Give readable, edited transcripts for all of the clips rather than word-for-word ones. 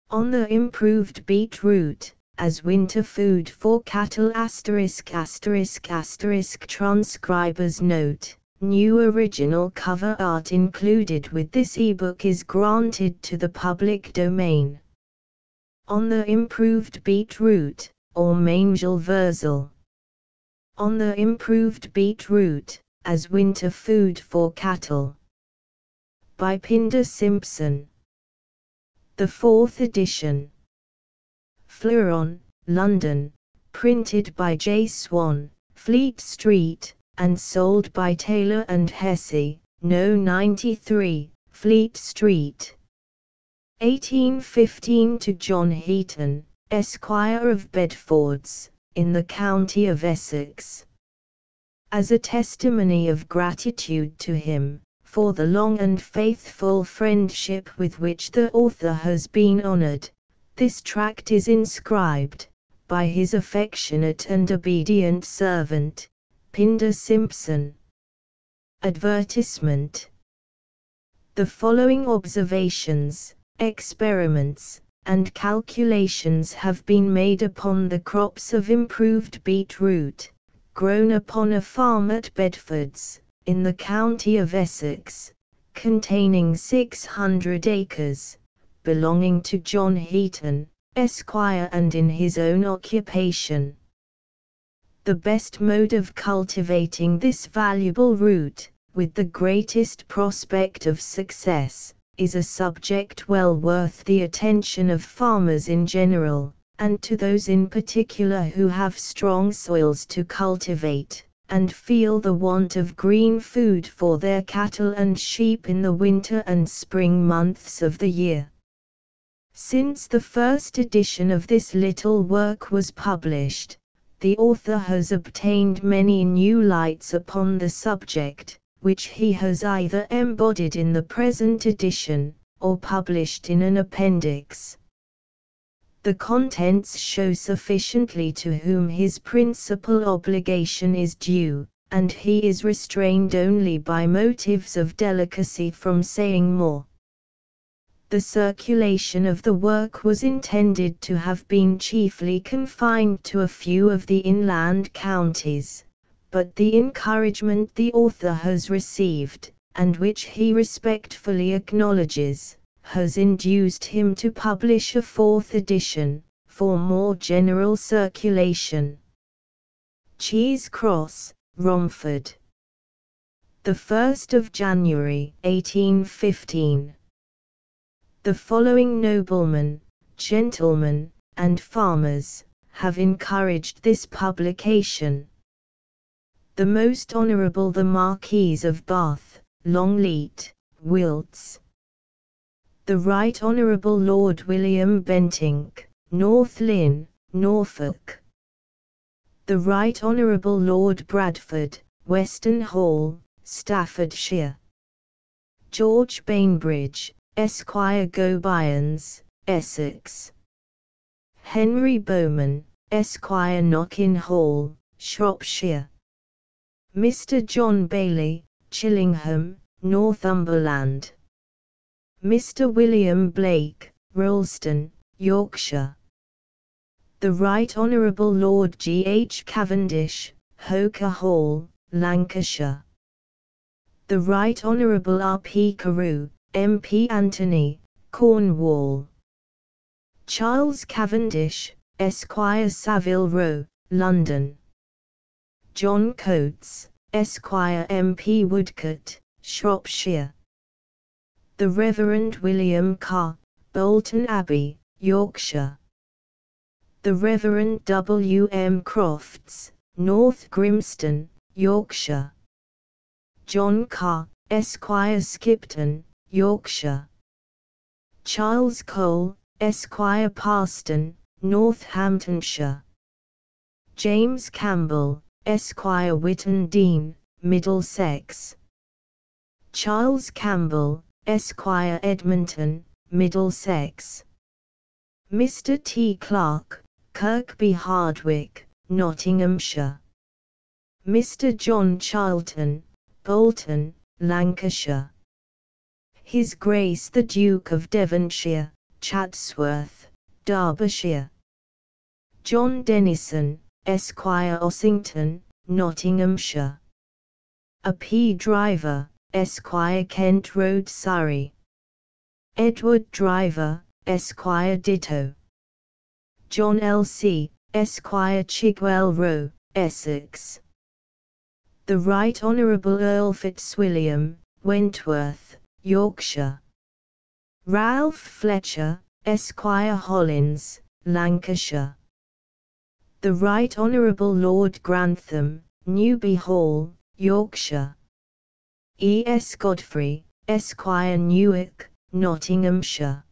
On the improved beetroot, as winter food for cattle *******. Transcriber's note, new original cover art included with this ebook is granted to the public domain. On the improved beetroot, or Mangelwurzel. On the improved beetroot, as winter food for cattle. By Pinder Simpson. The 4th edition. Fleuron, London, printed by J. Swan, Fleet Street, and sold by Taylor and Hesse, No. 93, Fleet Street. 1815 to John Heaton, Esquire of Bedfords, in the county of Essex. As a testimony of gratitude to him, for the long and faithful friendship with which the author has been honoured, this tract is inscribed, by his affectionate and obedient servant, Pinder Simpson. Advertisement. The following observations, experiments, and calculations have been made upon the crops of improved beetroot, grown upon a farm at Bedfords, in the county of Essex, containing 600 acres, belonging to John Heaton, Esquire, and in his own occupation. The best mode of cultivating this valuable root, with the greatest prospect of success, is a subject well worth the attention of farmers in general, and to those in particular who have strong soils to cultivate, and feel the want of green food for their cattle and sheep in the winter and spring months of the year. Since the first edition of this little work was published, the author has obtained many new lights upon the subject, which he has either embodied in the present edition, or published in an appendix. The contents show sufficiently to whom his principal obligation is due, and he is restrained only by motives of delicacy from saying more. The circulation of the work was intended to have been chiefly confined to a few of the inland counties, but the encouragement the author has received, and which he respectfully acknowledges, has induced him to publish a 4th edition, for more general circulation. Cheese Cross, Romford. The 1st of January, 1815. The following noblemen, gentlemen, and farmers, have encouraged this publication. The Most Honourable the Marquis of Bath, Longleat, Wilts. The Right Honourable Lord William Bentinck, North Lynn, Norfolk. The Right Honourable Lord Bradford, Weston Hall, Staffordshire. George Bainbridge, Esquire Gobyons, Essex. Henry Bowman, Esquire Knockin Hall, Shropshire. Mr. John Bailey, Chillingham, Northumberland. Mr. William Blake, Rolleston, Yorkshire. The Right Honourable Lord G. H. Cavendish, Hooker Hall, Lancashire. The Right Honourable R. P. Carew, M. P. Anthony, Cornwall. Charles Cavendish, Esquire Savile Row, London. John Coates, Esquire M. P. Woodcote, Shropshire. The Reverend William Carr, Bolton Abbey, Yorkshire. The Reverend W. M. Crofts, North Grimston, Yorkshire. John Carr, Esquire Skipton, Yorkshire. Charles Cole, Esquire Parston, Northamptonshire. James Campbell, Esquire Witton Dean, Middlesex. Charles Campbell, Esquire Edmonton, Middlesex. Mr. T. Clark, Kirkby Hardwick, Nottinghamshire. Mr. John Charlton, Bolton, Lancashire. His Grace the Duke of Devonshire, Chatsworth, Derbyshire. John Denison, Esquire, Ossington, Nottinghamshire. A P. Driver, Esquire, Kent Road, Surrey. Edward Driver, Esquire, ditto. John L. C., Esquire, Chigwell Row, Essex. The Right Honourable Earl Fitzwilliam, Wentworth, Yorkshire. Ralph Fletcher, Esquire, Hollins, Lancashire. The Right Honourable Lord Grantham, Newby Hall, Yorkshire. E. S. Godfrey, Esquire, Newark, Nottinghamshire.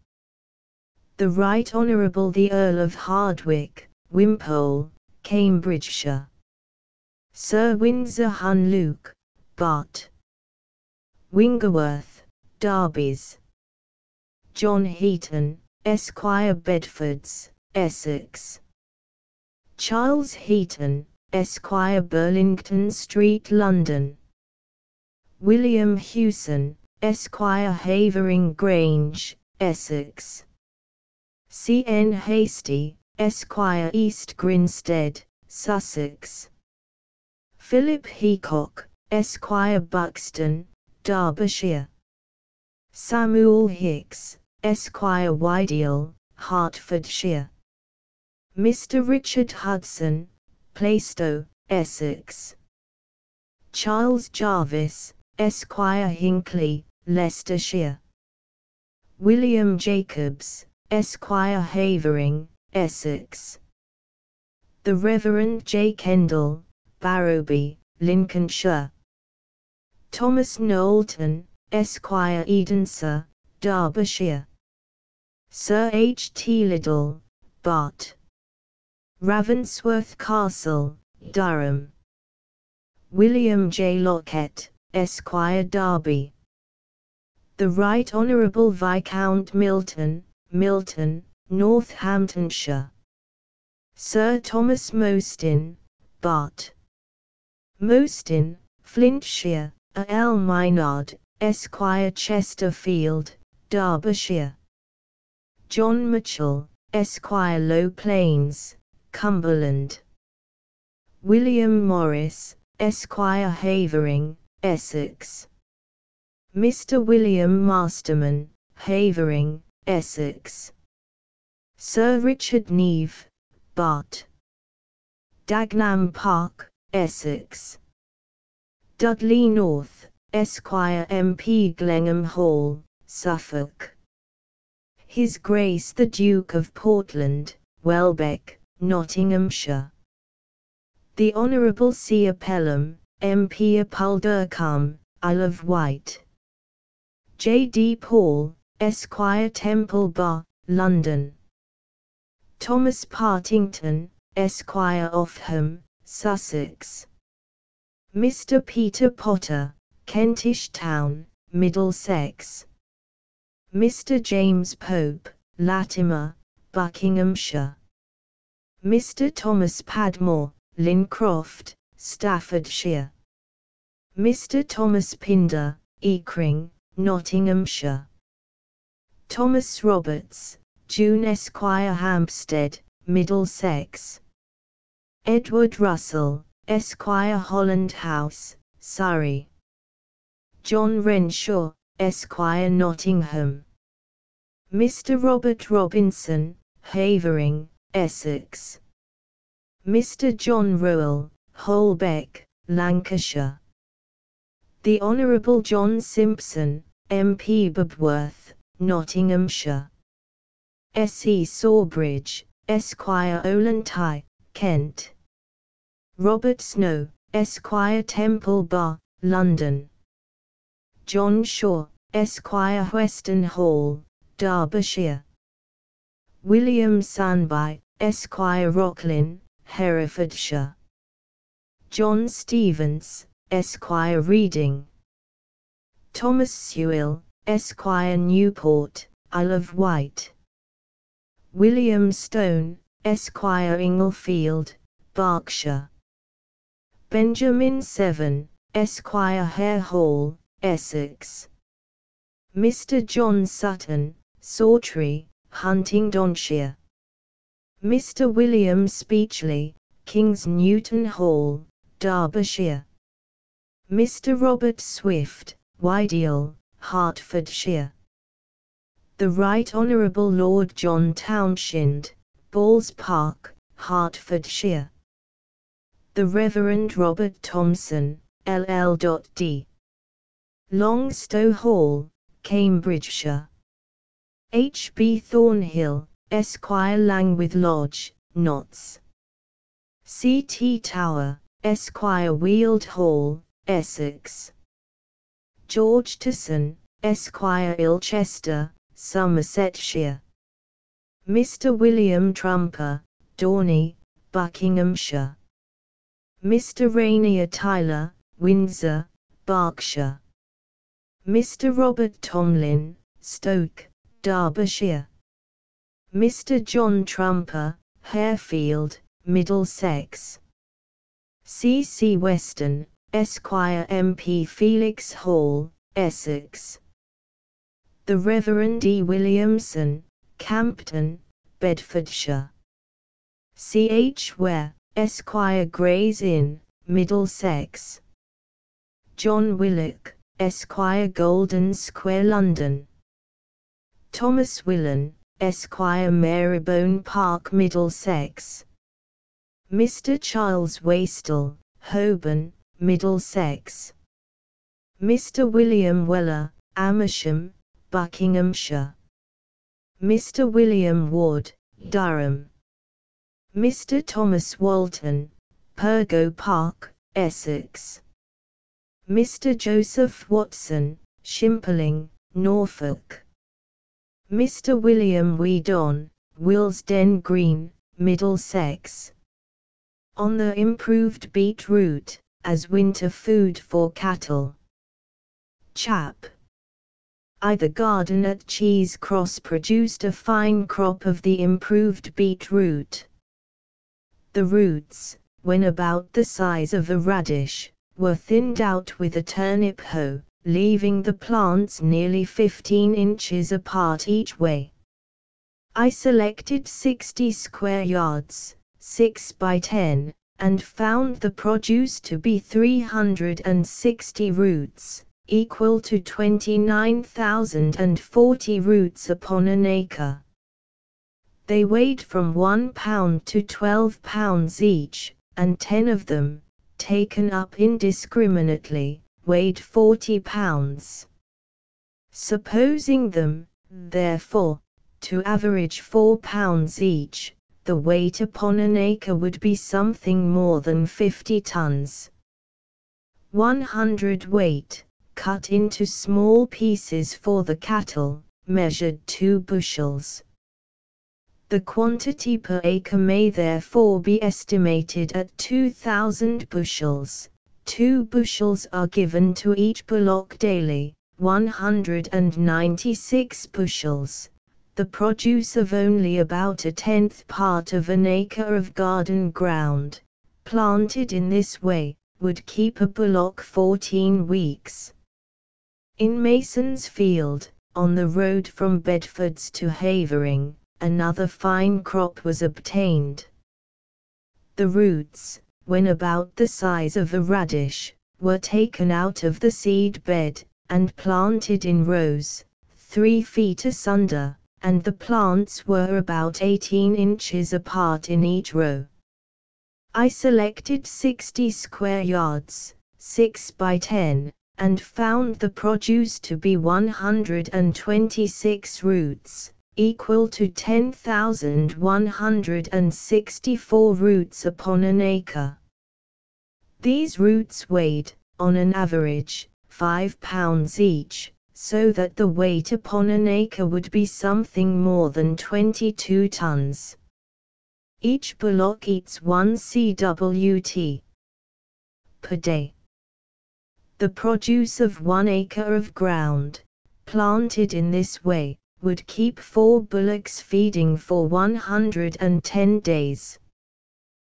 The Right Honourable the Earl of Hardwicke, Wimpole, Cambridgeshire. Sir Windsor Hun Luke, Bart. Wingerworth, Derbys. John Heaton, Esquire, Bedfords, Essex. Charles Heaton, Esquire, Burlington Street, London. William Hewson, Esquire, Havering Grange, Essex. C. N. Hasty, Esquire, East Grinstead, Sussex. Philip Heacock, Esquire, Buxton, Derbyshire. Samuel Hicks, Esquire, Wydeal, Hertfordshire. Mr. Richard Hudson, Plaistow, Essex. Charles Jarvis, Esquire, Hinckley, Leicestershire. William Jacobs, Esquire, Havering, Essex. The Reverend J. Kendall, Barrowby, Lincolnshire. Thomas Knowlton, Esquire, Edenshire, Derbyshire. Sir H. T. Liddell, Bart. Ravensworth Castle, Durham. William J. Lockett, Esquire, Derby. The Right Honourable Viscount Milton, Milton, Northamptonshire. Sir Thomas Mostyn, Bart. Mostyn, Flintshire. A. L. Maynard, Esquire, Chesterfield, Derbyshire. John Mitchell, Esquire, Low Plains, Cumberland. William Morris, Esquire, Havering, Essex. Mr. William Masterman, Havering, Essex. Sir Richard Neve, Bart. Dagenham Park, Essex. Dudley North, Esquire, MP, Glenham Hall, Suffolk. His Grace the Duke of Portland, Welbeck, Nottinghamshire. The Honourable C. Pelham, MP, Apuldercombe, Isle of Wight. J. D. Paul, Esquire, Temple Bar, London. Thomas Partington, Esquire, Offham, Sussex. Mr. Peter Potter, Kentish Town, Middlesex. Mr. James Pope, Latimer, Buckinghamshire. Mr. Thomas Padmore, Lincroft, Staffordshire. Mr. Thomas Pinder, Ekring, Nottinghamshire. Thomas Roberts, June, Esquire, Hampstead, Middlesex. Edward Russell, Esquire, Holland House, Surrey. John Renshaw, Esquire, Nottingham. Mr. Robert Robinson, Havering, Essex. Mr. John Rowell, Holbeck, Lancashire. The Honourable John Simpson, MP, Babworth, Nottinghamshire. S. E. Sawbridge, Esquire, Olentai, Kent. Robert Snow, Esquire, Temple Bar, London. John Shaw, Esquire, Weston Hall, Derbyshire. William Sanby, Esquire, Rocklin, Herefordshire. John Stevens, Esquire, Reading. Thomas Sewell, Esquire, Newport, Isle of Wight. William Stone, Esquire, Inglefield, Berkshire. Benjamin Seven, Esquire, Hare Hall, Essex. Mr. John Sutton, Sawtry, Huntingdonshire. Mr. William Speechley, King's Newton Hall, Derbyshire. Mr. Robert Swift, Wydeal, Hertfordshire. The Right Honourable Lord John Townshend, Balls Park, Hertfordshire. The Reverend Robert Thomson, LL.D. Longstow Hall, Cambridgeshire. H. B. Thornhill, Esquire, Langwith Lodge, Notts. C. T. Tower, Esquire, Weald Hall, Essex. George Tyson, Esquire, Ilchester, Somersetshire. Mr. William Trumper, Dorney, Buckinghamshire. Mr. Rainier Tyler, Windsor, Berkshire. Mr. Robert Tomlin, Stoke, Derbyshire. Mr. John Trumper, Harefield, Middlesex. C. C. Weston, Esquire, M.P. Felix Hall, Essex. The Reverend E. Williamson, Campden, Bedfordshire. C. H. Ware, Esquire, Gray's Inn, Middlesex. John Willock, Esquire, Golden Square, London. Thomas Willan, Esquire, Marybone Park, Middlesex. Mr. Charles Wastel, Holborn, Middlesex. Mr. William Weller, Amersham, Buckinghamshire. Mr. William Ward, Durham. Mr. Thomas Walton, Purgo Park, Essex. Mr. Joseph Watson, Shimperling, Norfolk. Mr. William Weedon, Willesden Green, Middlesex. On the improved beet root, as winter food for cattle. Chap. I. The garden at Cheese Cross produced a fine crop of the improved beet root. The roots, when about the size of a radish, were thinned out with a turnip hoe, leaving the plants nearly 15 inches apart each way. I selected 60 square yards, 6 by 10, and found the produce to be 360 roots, equal to 29,040 roots upon an acre. They weighed from 1 pound to 12 pounds each, and 10 of them, taken up indiscriminately, weighed 40 pounds. Supposing them, therefore, to average 4 pounds each, the weight upon an acre would be something more than 50 tons. 100 weight, cut into small pieces for the cattle, measured 2 bushels. The quantity per acre may therefore be estimated at 2,000 bushels. 2 bushels are given to each bullock daily, 196 bushels. The produce of only about a 10th part of an acre of garden ground, planted in this way, would keep a bullock 14 weeks. In Mason's Field, on the road from Bedfords to Havering, another fine crop was obtained. The roots, when about the size of a radish, were taken out of the seed bed, and planted in rows, 3 feet asunder, and the plants were about 18 inches apart in each row. I selected 60 square yards, 6 by 10, and found the produce to be 126 roots, equal to 10,164 roots upon an acre. These roots weighed, on an average, 5 pounds each, so that the weight upon an acre would be something more than 22 tons. Each bullock eats 1 cwt per day. The produce of 1 acre of ground, planted in this way, would keep 4 bullocks feeding for 110 days.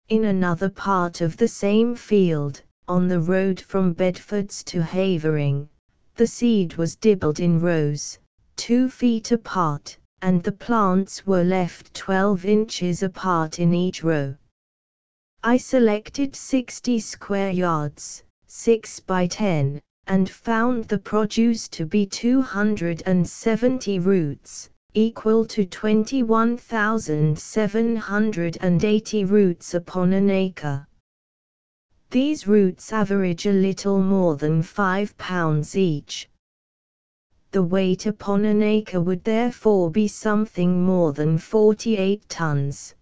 In another part of the same field, on the road from Bedfords to Havering, the seed was dibbled in rows, 2 feet apart, and the plants were left 12 inches apart in each row. I selected 60 square yards, 6 by 10, and found the produce to be 270 roots, equal to 21,780 roots upon an acre. These roots average a little more than 5 pounds each. The weight upon an acre would therefore be something more than 48 tons.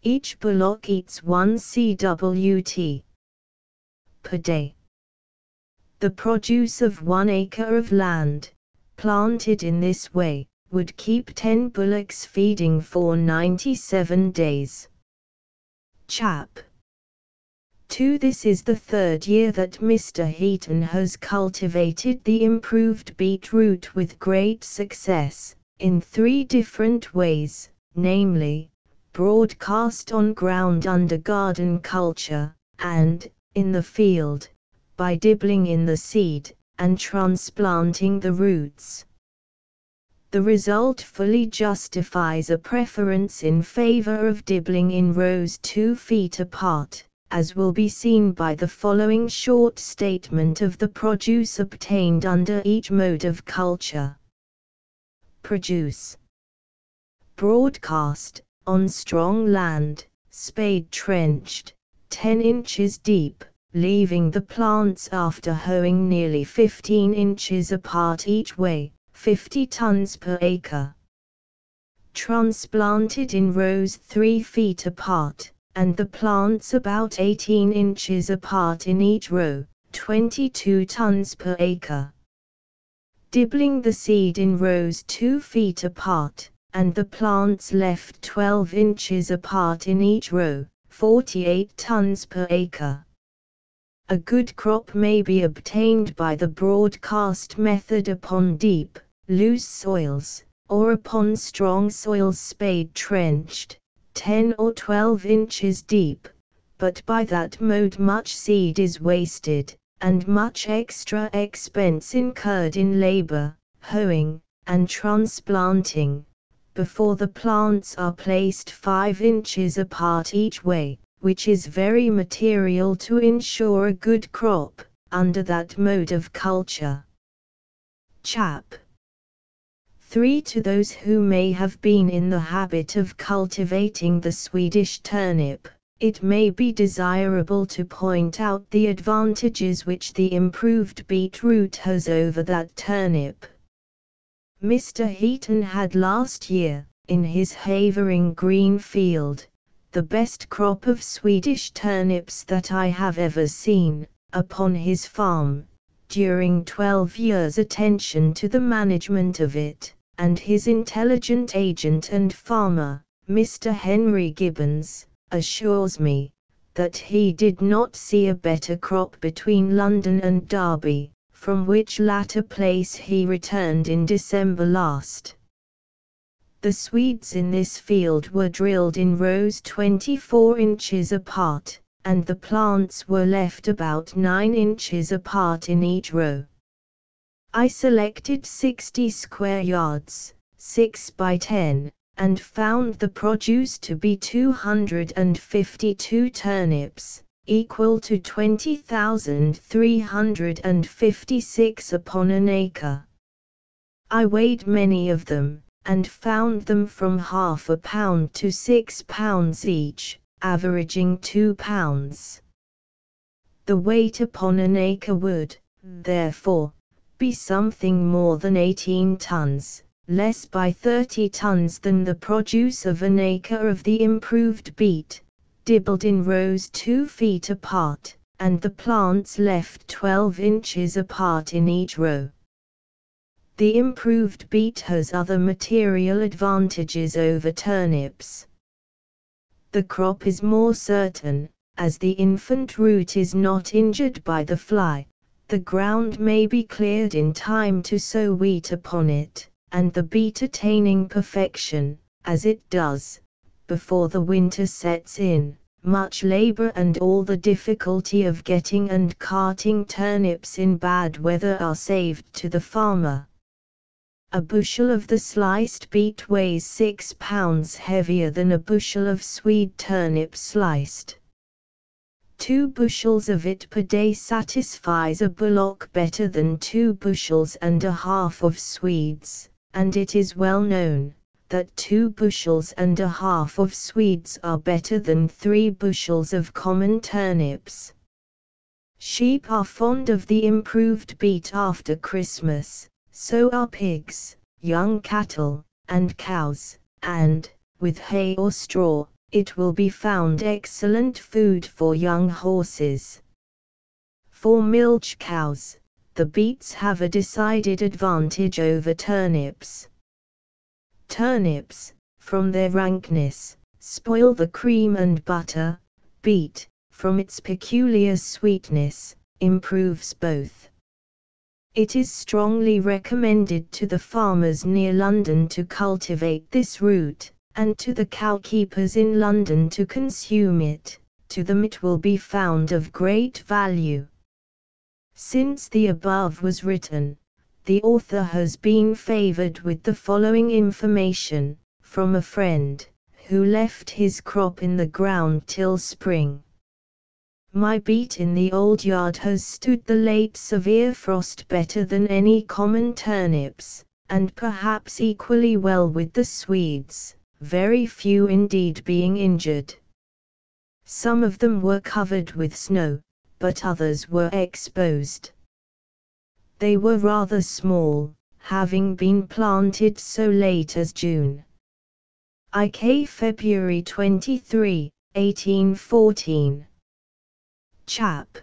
Each bullock eats 1 cwt per day. The produce of 1 acre of land, planted in this way, would keep 10 bullocks feeding for 97 days. Chap. 2. This is the third year that Mr. Heaton has cultivated the improved beetroot with great success, in 3 different ways, namely, broadcast on ground under garden culture, and, in the field, by dibbling in the seed, and transplanting the roots. The result fully justifies a preference in favor of dibbling in rows 2 feet apart, as will be seen by the following short statement of the produce obtained under each mode of culture. Produce. Broadcast, on strong land, spade trenched, 10 inches deep, leaving the plants after hoeing nearly 15 inches apart each way, 50 tons per acre. Transplanted in rows 3 feet apart, and the plants about 18 inches apart in each row, 22 tons per acre. Dibbling the seed in rows 2 feet apart, and the plants left 12 inches apart in each row, 48 tons per acre. A good crop may be obtained by the broadcast method upon deep, loose soils, or upon strong soils spade trenched, 10 or 12 inches deep, but by that mode much seed is wasted, and much extra expense incurred in labor, hoeing, and transplanting, before the plants are placed 5 inches apart each way, which is very material to ensure a good crop, under that mode of culture. Chap. 3. To those who may have been in the habit of cultivating the Swedish turnip, it may be desirable to point out the advantages which the improved beetroot has over that turnip. Mr. Heaton had last year, in his Havering green field, the best crop of Swedish turnips that I have ever seen, upon his farm, during 12 years' attention to the management of it, and his intelligent agent and farmer, Mr. Henry Gibbons, assures me, that he did not see a better crop between London and Derby, from which latter place he returned in December last. The Swedes in this field were drilled in rows 24 inches apart, and the plants were left about 9 inches apart in each row. I selected 60 square yards, 6 by 10, and found the produce to be 252 turnips, equal to 20,356 upon an acre. I weighed many of them, and found them from ½ pound to 6 pounds each, averaging 2 pounds. The weight upon an acre would, therefore, be something more than 18 tons, less by 30 tons than the produce of an acre of the improved beet, dibbled in rows 2 feet apart, and the plants left 12 inches apart in each row. The improved beet has other material advantages over turnips. The crop is more certain, as the infant root is not injured by the fly, the ground may be cleared in time to sow wheat upon it, and the beet attaining perfection, as it does, before the winter sets in, much labor and all the difficulty of getting and carting turnips in bad weather are saved to the farmer. A bushel of the sliced beet weighs 6 pounds heavier than a bushel of Swede turnip sliced. 2 bushels of it per day satisfies a bullock better than 2 bushels and a half of Swedes, and it is well known that 2 bushels and a half of Swedes are better than 3 bushels of common turnips. Sheep are fond of the improved beet after Christmas, so are pigs, young cattle, and cows, and, with hay or straw, it will be found excellent food for young horses. For milch cows, the beets have a decided advantage over turnips. Turnips, from their rankness, spoil the cream and butter. Beet, from its peculiar sweetness, improves both. It is strongly recommended to the farmers near London to cultivate this root, and to the cowkeepers in London to consume it. To them it will be found of great value. Since the above was written, the author has been favored with the following information, from a friend, who left his crop in the ground till spring. My beet in the old yard has stood the late severe frost better than any common turnips, and perhaps equally well with the Swedes, very few indeed being injured. Some of them were covered with snow, but others were exposed. They were rather small, having been planted so late as June. IK February 23, 1814. Chap.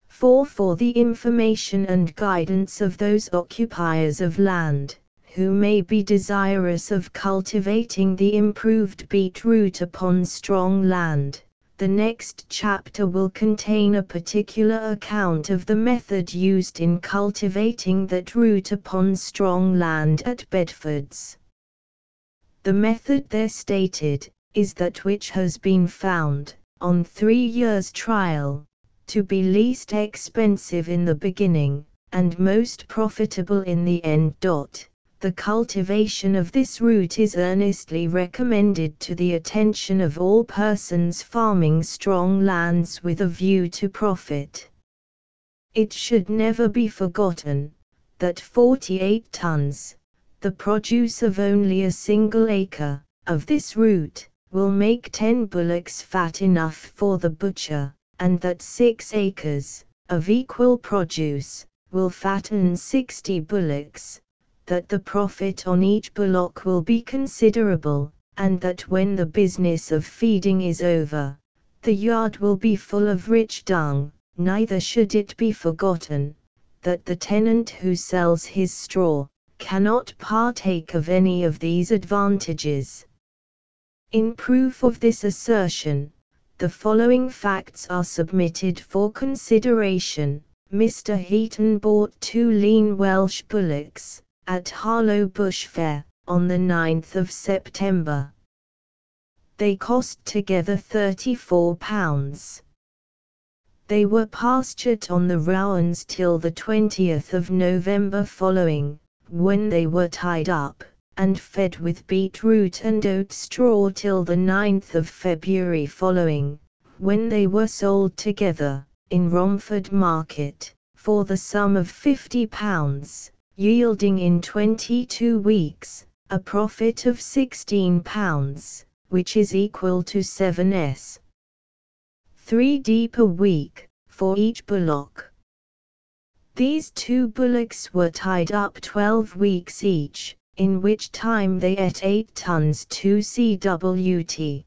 4 For the information and guidance of those occupiers of land, who may be desirous of cultivating the improved beet root upon strong land, the next chapter will contain a particular account of the method used in cultivating that root upon strong land at Bedfords. The method there stated, is that which has been found, on 3 years' trial, to be least expensive in the beginning, and most profitable in the end. The cultivation of this root is earnestly recommended to the attention of all persons farming strong lands with a view to profit. It should never be forgotten, that 48 tons, the produce of only a single acre, of this root, will make 10 bullocks fat enough for the butcher, and that 6 acres, of equal produce, will fatten 60 bullocks, that the profit on each bullock will be considerable, and that when the business of feeding is over, the yard will be full of rich dung. Neither should it be forgotten, that the tenant who sells his straw, cannot partake of any of these advantages. In proof of this assertion, the following facts are submitted for consideration. Mr. Heaton bought 2 lean Welsh bullocks, at Harlow Bush Fair, on the 9th of September. They cost together £34. They were pastured on the Rowans till the 20th of November following, when they were tied up, and fed with beetroot and oat straw till the 9th of February following, when they were sold together, in Romford Market, for the sum of £50. Yielding in 22 weeks, a profit of £16, which is equal to 7s. 3d per week, for each bullock. These 2 bullocks were tied up 12 weeks each, in which time they ate 8 tons 2 cwt.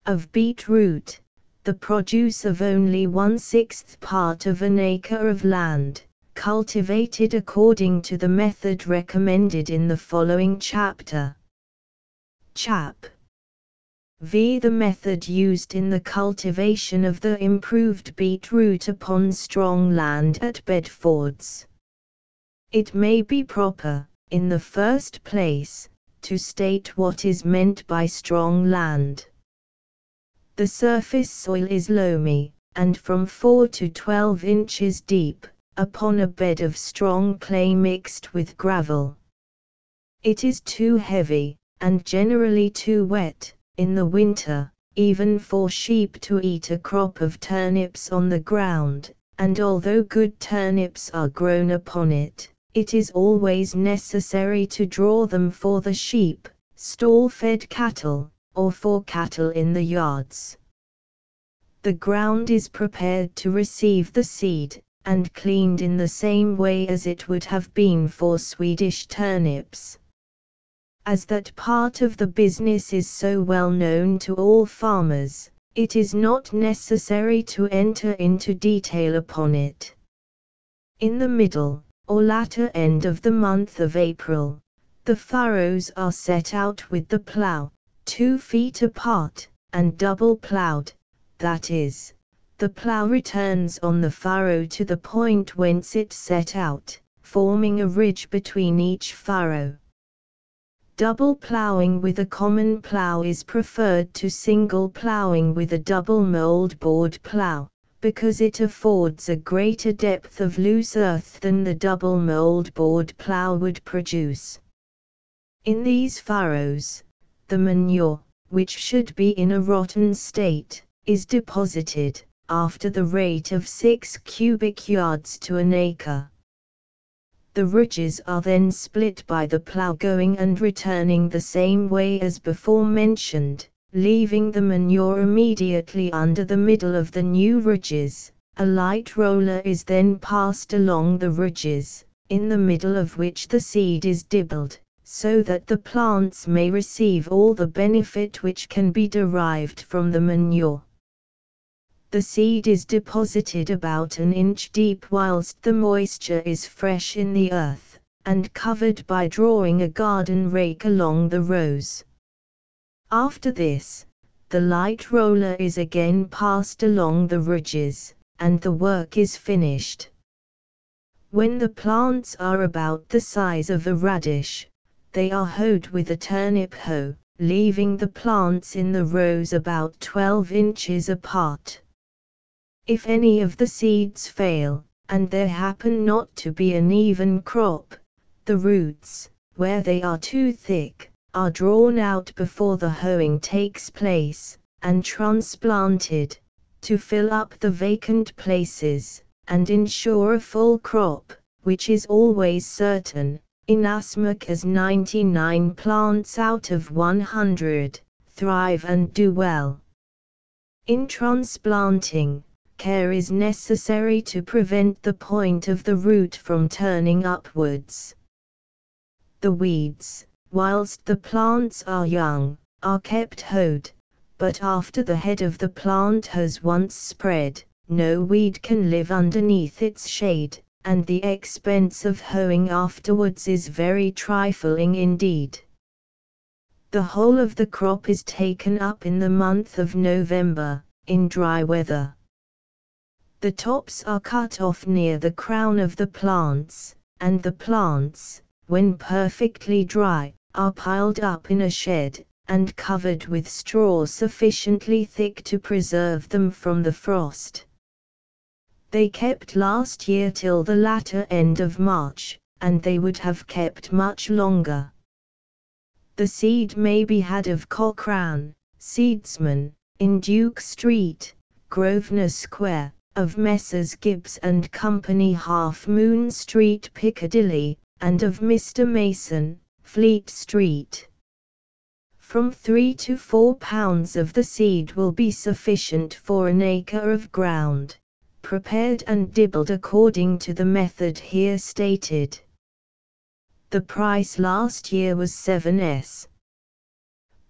Of beet root, the produce of only 1/6 part of an acre of land, cultivated according to the method recommended in the following chapter. Chap. V. The method used in the cultivation of the improved beet root upon strong land at Bedfords. It may be proper, in the first place, to state what is meant by strong land. The surface soil is loamy, and from 4 to 12 inches deep, upon a bed of strong clay mixed with gravel. It is too heavy, and generally too wet, in the winter, even for sheep to eat a crop of turnips on the ground, and although good turnips are grown upon it, it is always necessary to draw them for the sheep, stall-fed cattle, or for cattle in the yards. The ground is prepared to receive the seed, and cleaned in the same way as it would have been for Swedish turnips. As that part of the business is so well known to all farmers, it is not necessary to enter into detail upon it. In the middle, or latter end of the month of April, the furrows are set out with the plough, 2 feet apart, and double ploughed, that is, the plough returns on the furrow to the point whence it set out, forming a ridge between each furrow. Double ploughing with a common plough is preferred to single ploughing with a double mould-bored plough, because it affords a greater depth of loose earth than the double mould-bored plough would produce. In these furrows, the manure, which should be in a rotten state, is deposited, after the rate of 6 cubic yards to an acre. The ridges are then split by the plough going and returning the same way as before mentioned, leaving the manure immediately under the middle of the new ridges. A light roller is then passed along the ridges, in the middle of which the seed is dibbled, so that the plants may receive all the benefit which can be derived from the manure. The seed is deposited about an inch deep whilst the moisture is fresh in the earth, and covered by drawing a garden rake along the rows. After this, the light roller is again passed along the ridges, and the work is finished. When the plants are about the size of a radish, they are hoed with a turnip hoe, leaving the plants in the rows about 12 inches apart. If any of the seeds fail, and there happen not to be an even crop, the roots, where they are too thick, are drawn out before the hoeing takes place, and transplanted, to fill up the vacant places, and ensure a full crop, which is always certain, inasmuch as 99 plants out of 100 thrive and do well. In transplanting, care is necessary to prevent the point of the root from turning upwards. The weeds, whilst the plants are young, are kept hoed, but after the head of the plant has once spread, no weed can live underneath its shade, and the expense of hoeing afterwards is very trifling indeed. The whole of the crop is taken up in the month of November, in dry weather. The tops are cut off near the crown of the plants, and the plants, when perfectly dry, are piled up in a shed, and covered with straw sufficiently thick to preserve them from the frost. They kept last year till the latter end of March, and they would have kept much longer. The seed may be had of Cochrane, seedsman, in Duke Street, Grosvenor Square, of Messrs. Gibbs and Company, Half Moon Street, Piccadilly, and of Mr. Mason, Fleet Street. From 3 to 4 pounds of the seed will be sufficient for an acre of ground, prepared and dibbled according to the method here stated. The price last year was 7s.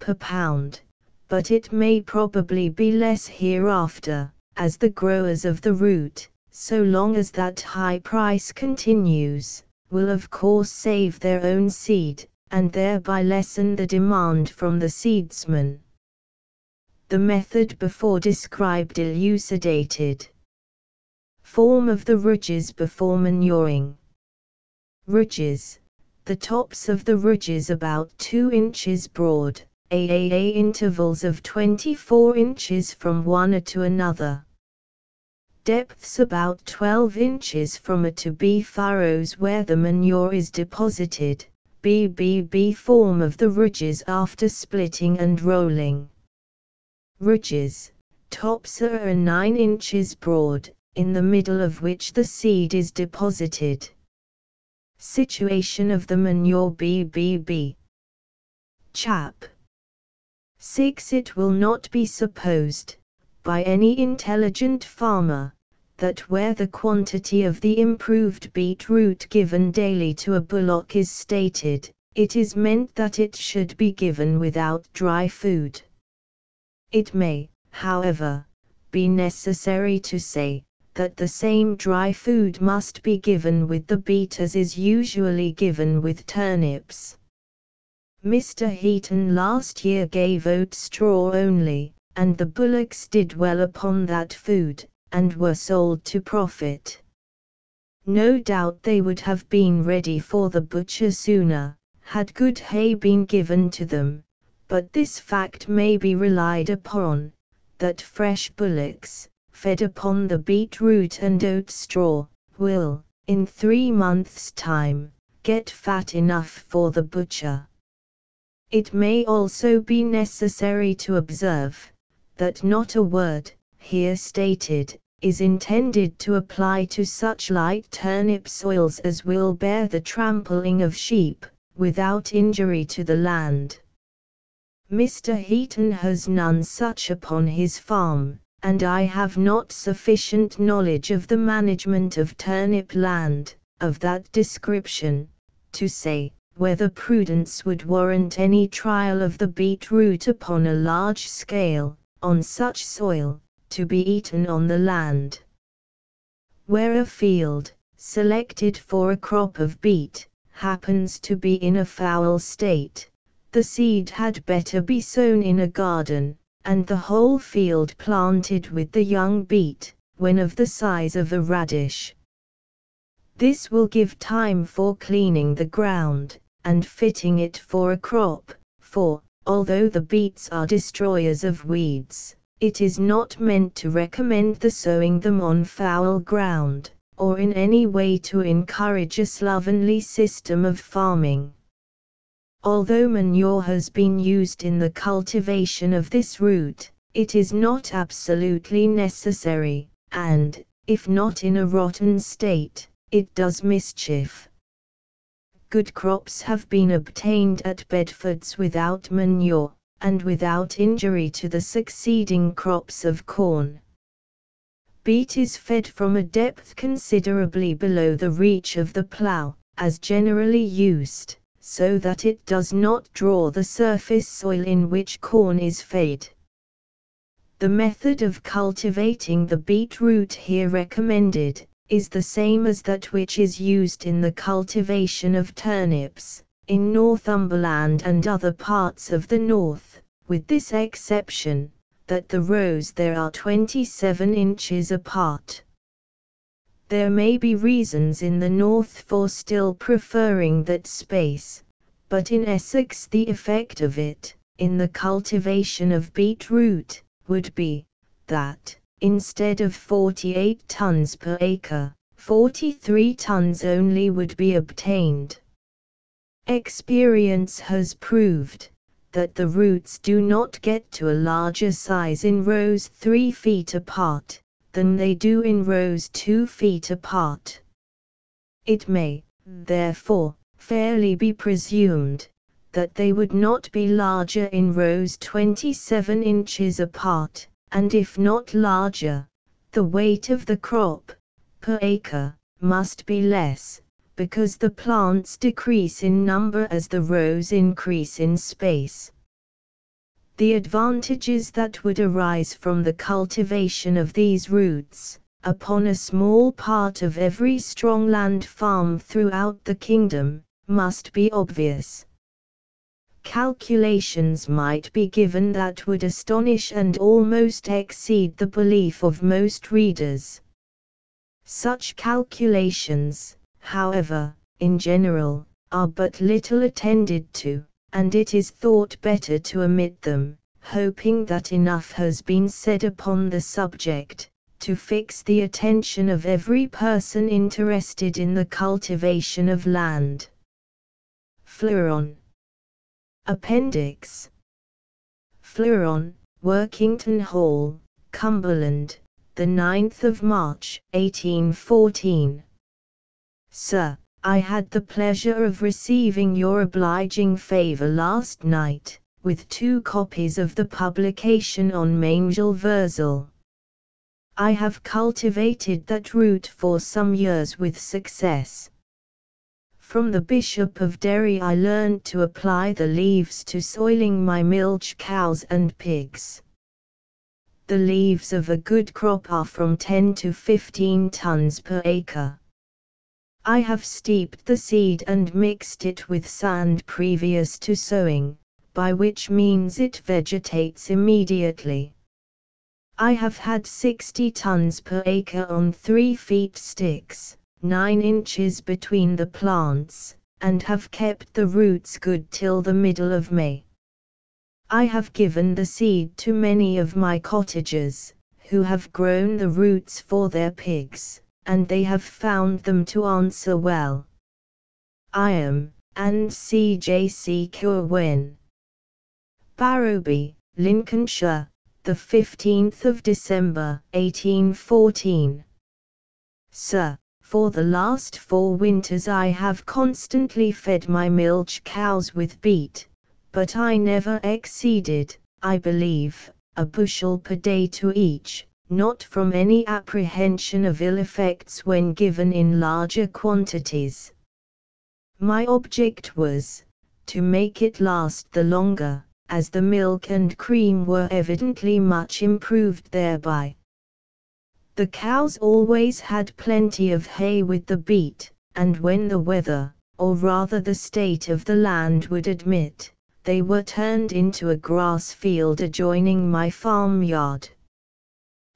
per pound, but it may probably be less hereafter, as the growers of the root, so long as that high price continues, will of course save their own seed, and thereby lessen the demand from the seedsman. The method before described elucidated. Form of the ridges before manuring. Ridges. The tops of the ridges about 2 inches broad, AAA intervals of 24 inches from one to another. depths about 12 inches from A to B furrows where the manure is deposited, B form of the ridges after splitting and rolling. Ridges, tops are 9 inches broad, in the middle of which the seed is deposited. Situation of the manure B. Chap. 6. It will not be supposed, by any intelligent farmer, that where the quantity of the improved beet root given daily to a bullock is stated, it is meant that it should be given without dry food. It may, however, be necessary to say, that the same dry food must be given with the beet as is usually given with turnips. Mr. Heaton last year gave oat straw only, and the bullocks did well upon that food, and were sold to profit. No doubt they would have been ready for the butcher sooner, had good hay been given to them, but this fact may be relied upon, that fresh bullocks, fed upon the beet root and oat straw, will, in 3 months' time, get fat enough for the butcher. It may also be necessary to observe, that not a word, here stated, is intended to apply to such light turnip soils as will bear the trampling of sheep, without injury to the land. Mr. Heaton has none such upon his farm, and I have not sufficient knowledge of the management of turnip land, of that description, to say, whether prudence would warrant any trial of the beet root upon a large scale, on such soil, to be eaten on the land. Where a field, selected for a crop of beet, happens to be in a foul state, the seed had better be sown in a garden, and the whole field planted with the young beet, when of the size of a radish. This will give time for cleaning the ground, and fitting it for a crop, for, although the beets are destroyers of weeds, it is not meant to recommend the sowing them on foul ground, or in any way to encourage a slovenly system of farming. Although manure has been used in the cultivation of this root, it is not absolutely necessary, and, if not in a rotten state, it does mischief. Good crops have been obtained at Bedfords without manure, and without injury to the succeeding crops of corn. Beet is fed from a depth considerably below the reach of the plough, as generally used, so that it does not draw the surface soil in which corn is fed. The method of cultivating the beet root here recommended, is the same as that which is used in the cultivation of turnips, in Northumberland and other parts of the north, with this exception, that the rows there are 27 inches apart. There may be reasons in the north for still preferring that space, but in Essex the effect of it, in the cultivation of beet root, would be, that, instead of 48 tons per acre, 43 tons only would be obtained. Experience has proved that the roots do not get to a larger size in rows 3 feet apart than they do in rows 2 feet apart. It may, therefore, fairly be presumed that they would not be larger in rows 27 inches apart, and if not larger, the weight of the crop, per acre, must be less, because the plants decrease in number as the rows increase in space. The advantages that would arise from the cultivation of these roots, upon a small part of every strongland farm throughout the kingdom, must be obvious. Calculations might be given that would astonish and almost exceed the belief of most readers. Such calculations, however, in general, are but little attended to, and it is thought better to omit them, hoping that enough has been said upon the subject, to fix the attention of every person interested in the cultivation of land. Fleuron. Appendix. Fleuron, Workington Hall, Cumberland, the 9th of March, 1814. Sir, I had the pleasure of receiving your obliging favour last night, with 2 copies of the publication on Mangel Wurzel. I have cultivated that root for some years with success. From the Bishop of Derry I learned to apply the leaves to soiling my milch cows and pigs. The leaves of a good crop are from 10 to 15 tons per acre. I have steeped the seed and mixed it with sand previous to sowing, by which means it vegetates immediately. I have had 60 tons per acre on 3 feet sticks, 9 inches between the plants, and have kept the roots good till the middle of May. I have given the seed to many of my cottagers, who have grown the roots for their pigs, and they have found them to answer well. I am, and C.J.C. Curwen. Barrowby, Lincolnshire, the 15th of December, 1814. Sir, for the last 4 winters I have constantly fed my milch cows with beet, but I never exceeded, I believe, a bushel per day to each, not from any apprehension of ill effects when given in larger quantities. My object was, to make it last the longer, as the milk and cream were evidently much improved thereby. The cows always had plenty of hay with the beet, and when the weather, or rather the state of the land would admit, they were turned into a grass field adjoining my farmyard.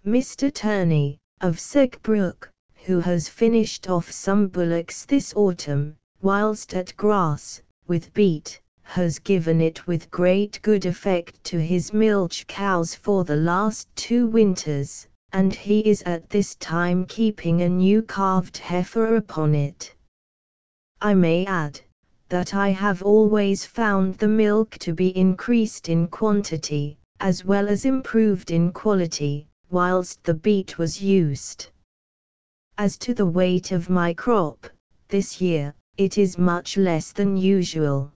Mr. Turney, of Segbrook, who has finished off some bullocks this autumn, whilst at grass, with beet, has given it with great good effect to his milch cows for the last 2 winters, and he is at this time keeping a new calved heifer upon it. I may add, that I have always found the milk to be increased in quantity, as well as improved in quality, whilst the beet was used. As to the weight of my crop, this year, it is much less than usual.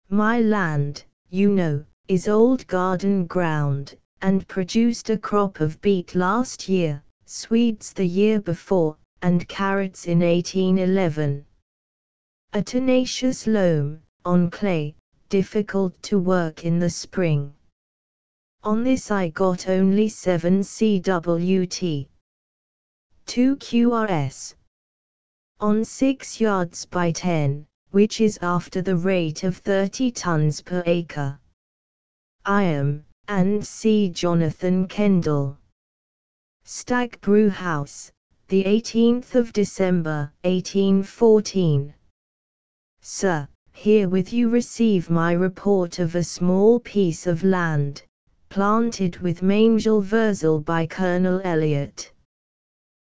My land, you know, is old garden ground, and produced a crop of beet last year, swedes the year before, and carrots in 1811. A tenacious loam, on clay, difficult to work in the spring. On this I got only 7 cwt. 2 qrs. On 6 yards by 10, which is after the rate of 30 tons per acre. I am, and C. Jonathan Kendall. Stag Brew House, the 18th of December, 1814. Sir, herewith you receive my report of a small piece of land, planted with Mangel Wurzel by Colonel Elliot.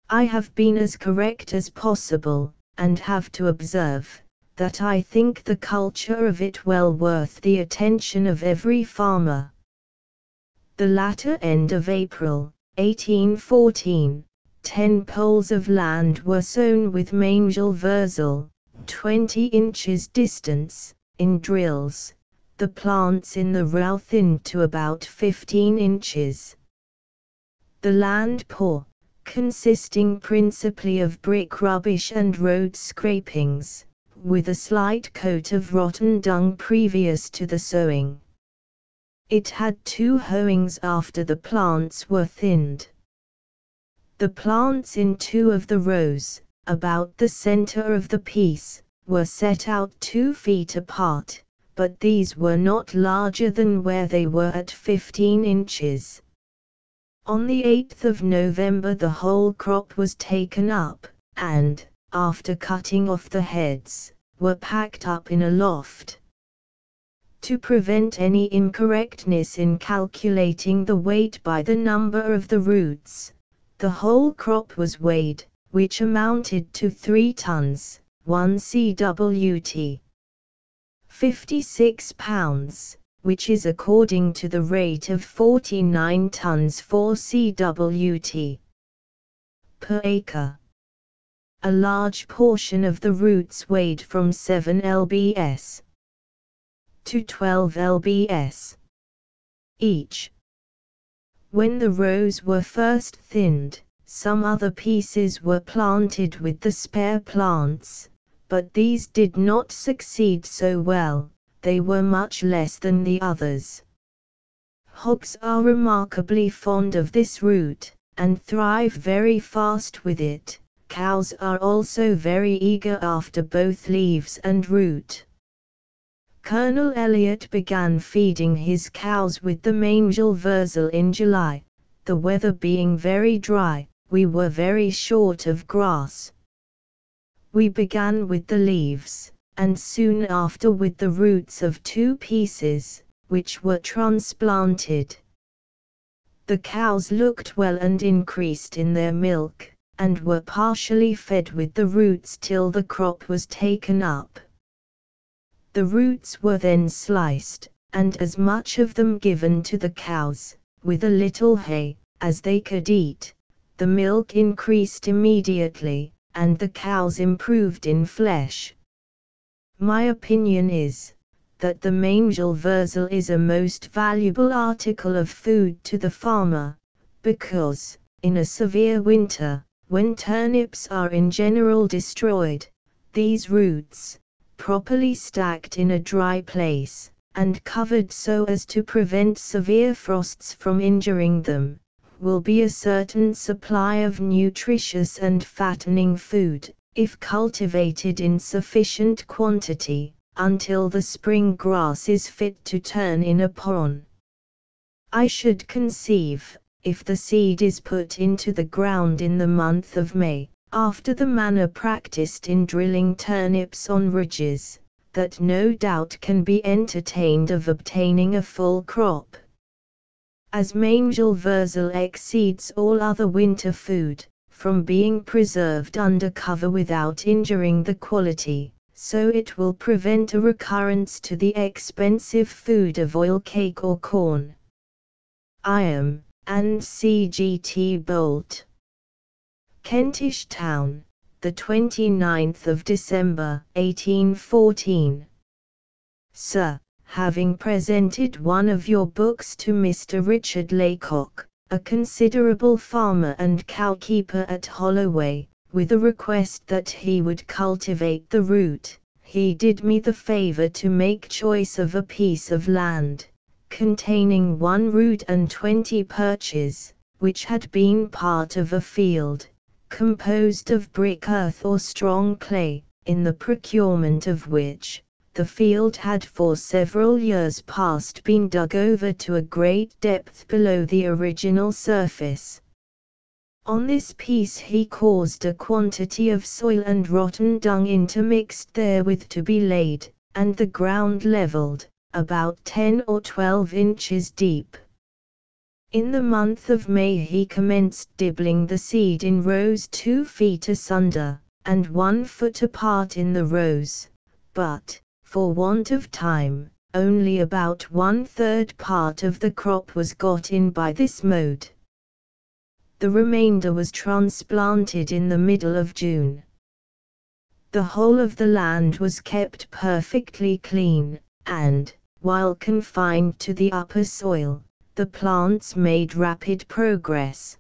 I have been as correct as possible, and have to observe, that I think the culture of it well worth the attention of every farmer. The latter end of April, 1814, 10 poles of land were sown with Mangel Wurzel, 20 inches distance, in drills, the plants in the row thinned to about 15 inches. The land poor, consisting principally of brick rubbish and road scrapings, with a slight coat of rotten dung previous to the sowing. It had 2 hoeings after the plants were thinned. The plants in 2 of the rows, about the center of the piece, were set out 2 feet apart, but these were not larger than where they were at 15 inches. On the 8th of November the whole crop was taken up, and, after cutting off the heads, were packed up in a loft. To prevent any incorrectness in calculating the weight by the number of the roots, The whole crop was weighed, which amounted to 3 tons, 1 cwt. 56 pounds, which is according to the rate of 49 tons 4 cwt. per acre. A large portion of the roots weighed from 7 lbs. to 12 lbs. each. When the rows were first thinned, some other pieces were planted with the spare plants, but these did not succeed so well, they were much less than the others. Hogs are remarkably fond of this root, and thrive very fast with it. Cows are also very eager after both leaves and root. Colonel Elliot began feeding his cows with the mangel wurzel in July. The weather being very dry, we were very short of grass. We began with the leaves, and soon after with the roots of 2 pieces, which were transplanted. The cows looked well and increased in their milk, and were partially fed with the roots till the crop was taken up. The roots were then sliced, and as much of them given to the cows, with a little hay, as they could eat. The milk increased immediately, and the cows improved in flesh. My opinion is, that the mangel wurzel is a most valuable article of food to the farmer, because, in a severe winter, when turnips are in general destroyed, these roots, properly stacked in a dry place, and covered so as to prevent severe frosts from injuring them, will be a certain supply of nutritious and fattening food, if cultivated in sufficient quantity, until the spring grass is fit to turn in upon. I should conceive, if the seed is put into the ground in the month of May, after the manner practiced in drilling turnips on ridges, that no doubt can be entertained of obtaining a full crop. As mangel wurzel exceeds all other winter food, from being preserved under cover without injuring the quality, so it will prevent a recurrence to the expensive food of oil cake or corn. I am, and C.G.T. Bolt. Kentish Town, the 29th of December, 1814. Sir, having presented one of your books to Mr. Richard Laycock, a considerable farmer and cowkeeper at Holloway, with a request that he would cultivate the root, he did me the favour to make choice of a piece of land, containing 1 root and 20 perches, which had been part of a field, composed of brick earth or strong clay, in the procurement of which, the field had for several years past been dug over to a great depth below the original surface. On this piece he caused a quantity of soil and rotten dung intermixed therewith to be laid, and the ground levelled, about 10 or 12 inches deep. In the month of May he commenced dibbling the seed in rows 2 feet asunder, and 1 foot apart in the rows, but, for want of time, only about 1/3 part of the crop was got in by this mode. The remainder was transplanted in the middle of June. The whole of the land was kept perfectly clean, and, while confined to the upper soil, the plants made rapid progress.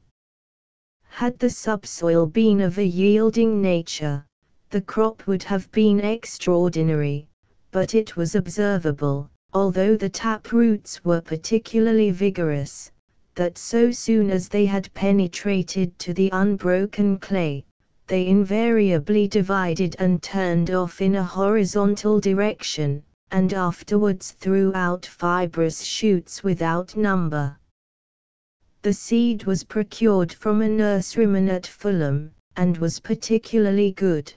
Had the subsoil been of a yielding nature, the crop would have been extraordinary, but it was observable, although the tap roots were particularly vigorous, that so soon as they had penetrated to the unbroken clay, they invariably divided and turned off in a horizontal direction, and afterwards threw out fibrous shoots without number. The seed was procured from a nurseryman at Fulham, and was particularly good.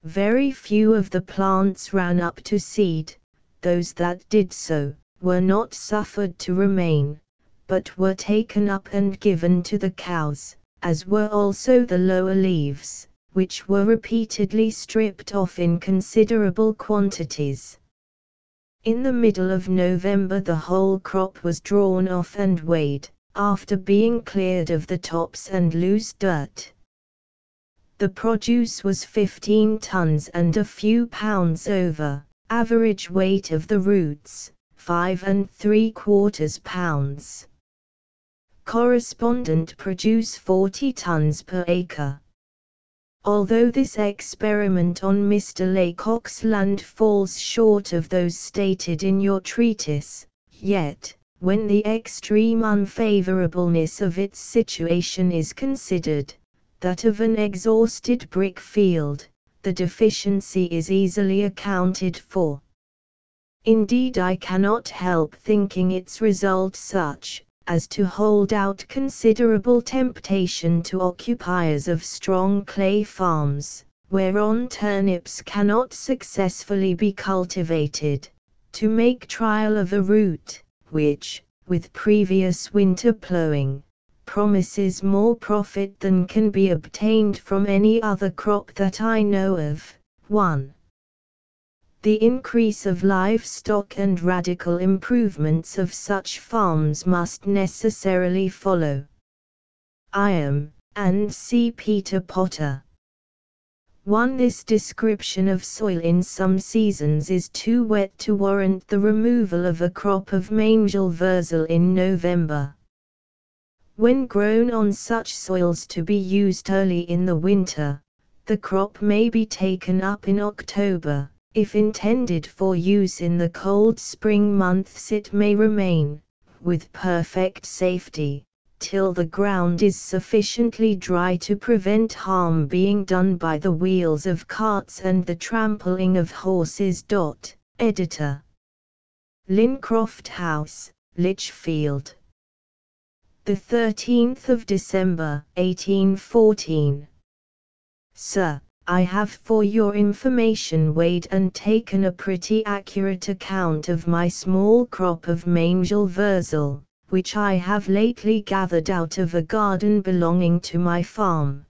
Very few of the plants ran up to seed. Those that did so, were not suffered to remain, but were taken up and given to the cows, as were also the lower leaves, which were repeatedly stripped off in considerable quantities. In the middle of November the whole crop was drawn off and weighed, after being cleared of the tops and loose dirt. The produce was 15 tons and a few pounds over. Average weight of the roots, 5 3/4 pounds. Correspondent produce 40 tons per acre. Although this experiment on Mr. Laycock's land falls short of those stated in your treatise, yet, when the extreme unfavorableness of its situation is considered, that of an exhausted brick field, the deficiency is easily accounted for. Indeed, I cannot help thinking its result such as to hold out considerable temptation to occupiers of strong clay farms, whereon turnips cannot successfully be cultivated, to make trial of a root, which, with previous winter ploughing, promises more profit than can be obtained from any other crop that I know of. 1. The increase of livestock and radical improvements of such farms must necessarily follow. I am, and C. Peter Potter. 1. This description of soil in some seasons is too wet to warrant the removal of a crop of Mangel Wurzel in November. When grown on such soils to be used early in the winter, the crop may be taken up in October. If intended for use in the cold spring months, it may remain, with perfect safety, till the ground is sufficiently dry to prevent harm being done by the wheels of carts and the trampling of horses. Editor. Lincroft House, Lichfield. The 13th of December, 1814. Sir, I have for your information weighed and taken a pretty accurate account of my small crop of Mangel Wurzel, which I have lately gathered out of a garden belonging to my farm.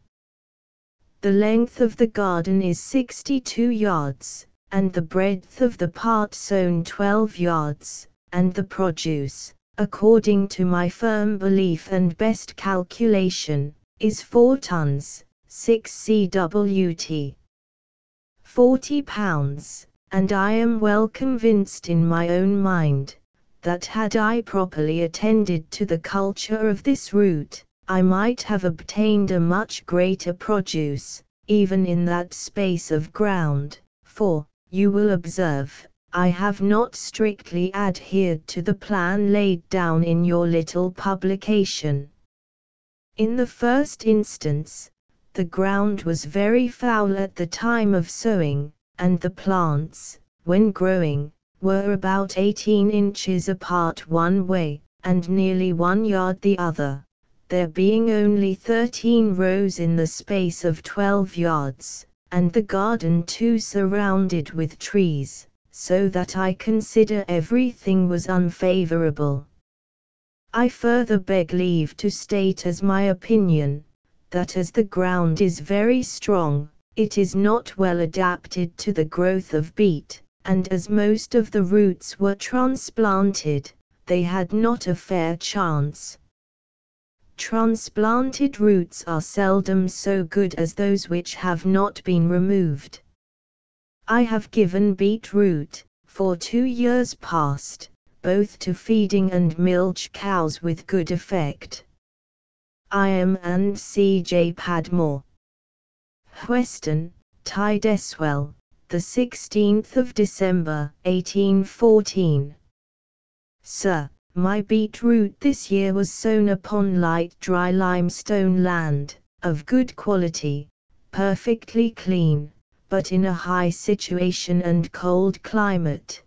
The length of the garden is 62 yards, and the breadth of the part sown 12 yards, and the produce, according to my firm belief and best calculation, is 4 tons. 6 cwt. 40 pounds, and I am well convinced in my own mind, that had I properly attended to the culture of this root, I might have obtained a much greater produce, even in that space of ground, for, you will observe, I have not strictly adhered to the plan laid down in your little publication. In the first instance, the ground was very foul at the time of sowing, and the plants, when growing, were about 18 inches apart one way, and nearly 1 yard the other, there being only 13 rows in the space of 12 yards, and the garden too surrounded with trees, so that I consider everything was unfavorable. I further beg leave to state as my opinion, that as the ground is very strong, it is not well adapted to the growth of beet, and as most of the roots were transplanted, they had not a fair chance. Transplanted roots are seldom so good as those which have not been removed. I have given beet root, for 2 years past, both to feeding and milch cows with good effect. I am and C. J. Padmore. Weston, Tideswell, the 16th of December, 1814. Sir, my beetroot this year was sown upon light dry limestone land, of good quality, perfectly clean, but in a high situation and cold climate.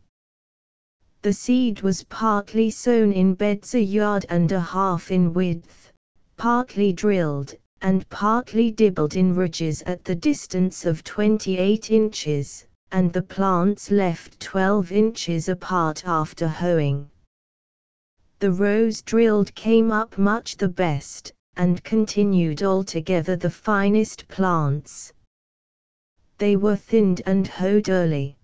The seed was partly sown in beds 1.5 yards in width, partly drilled, and partly dibbled in ridges at the distance of 28 inches, and the plants left 12 inches apart after hoeing. The rows drilled came up much the best, and continued altogether the finest plants. They were thinned and hoed early.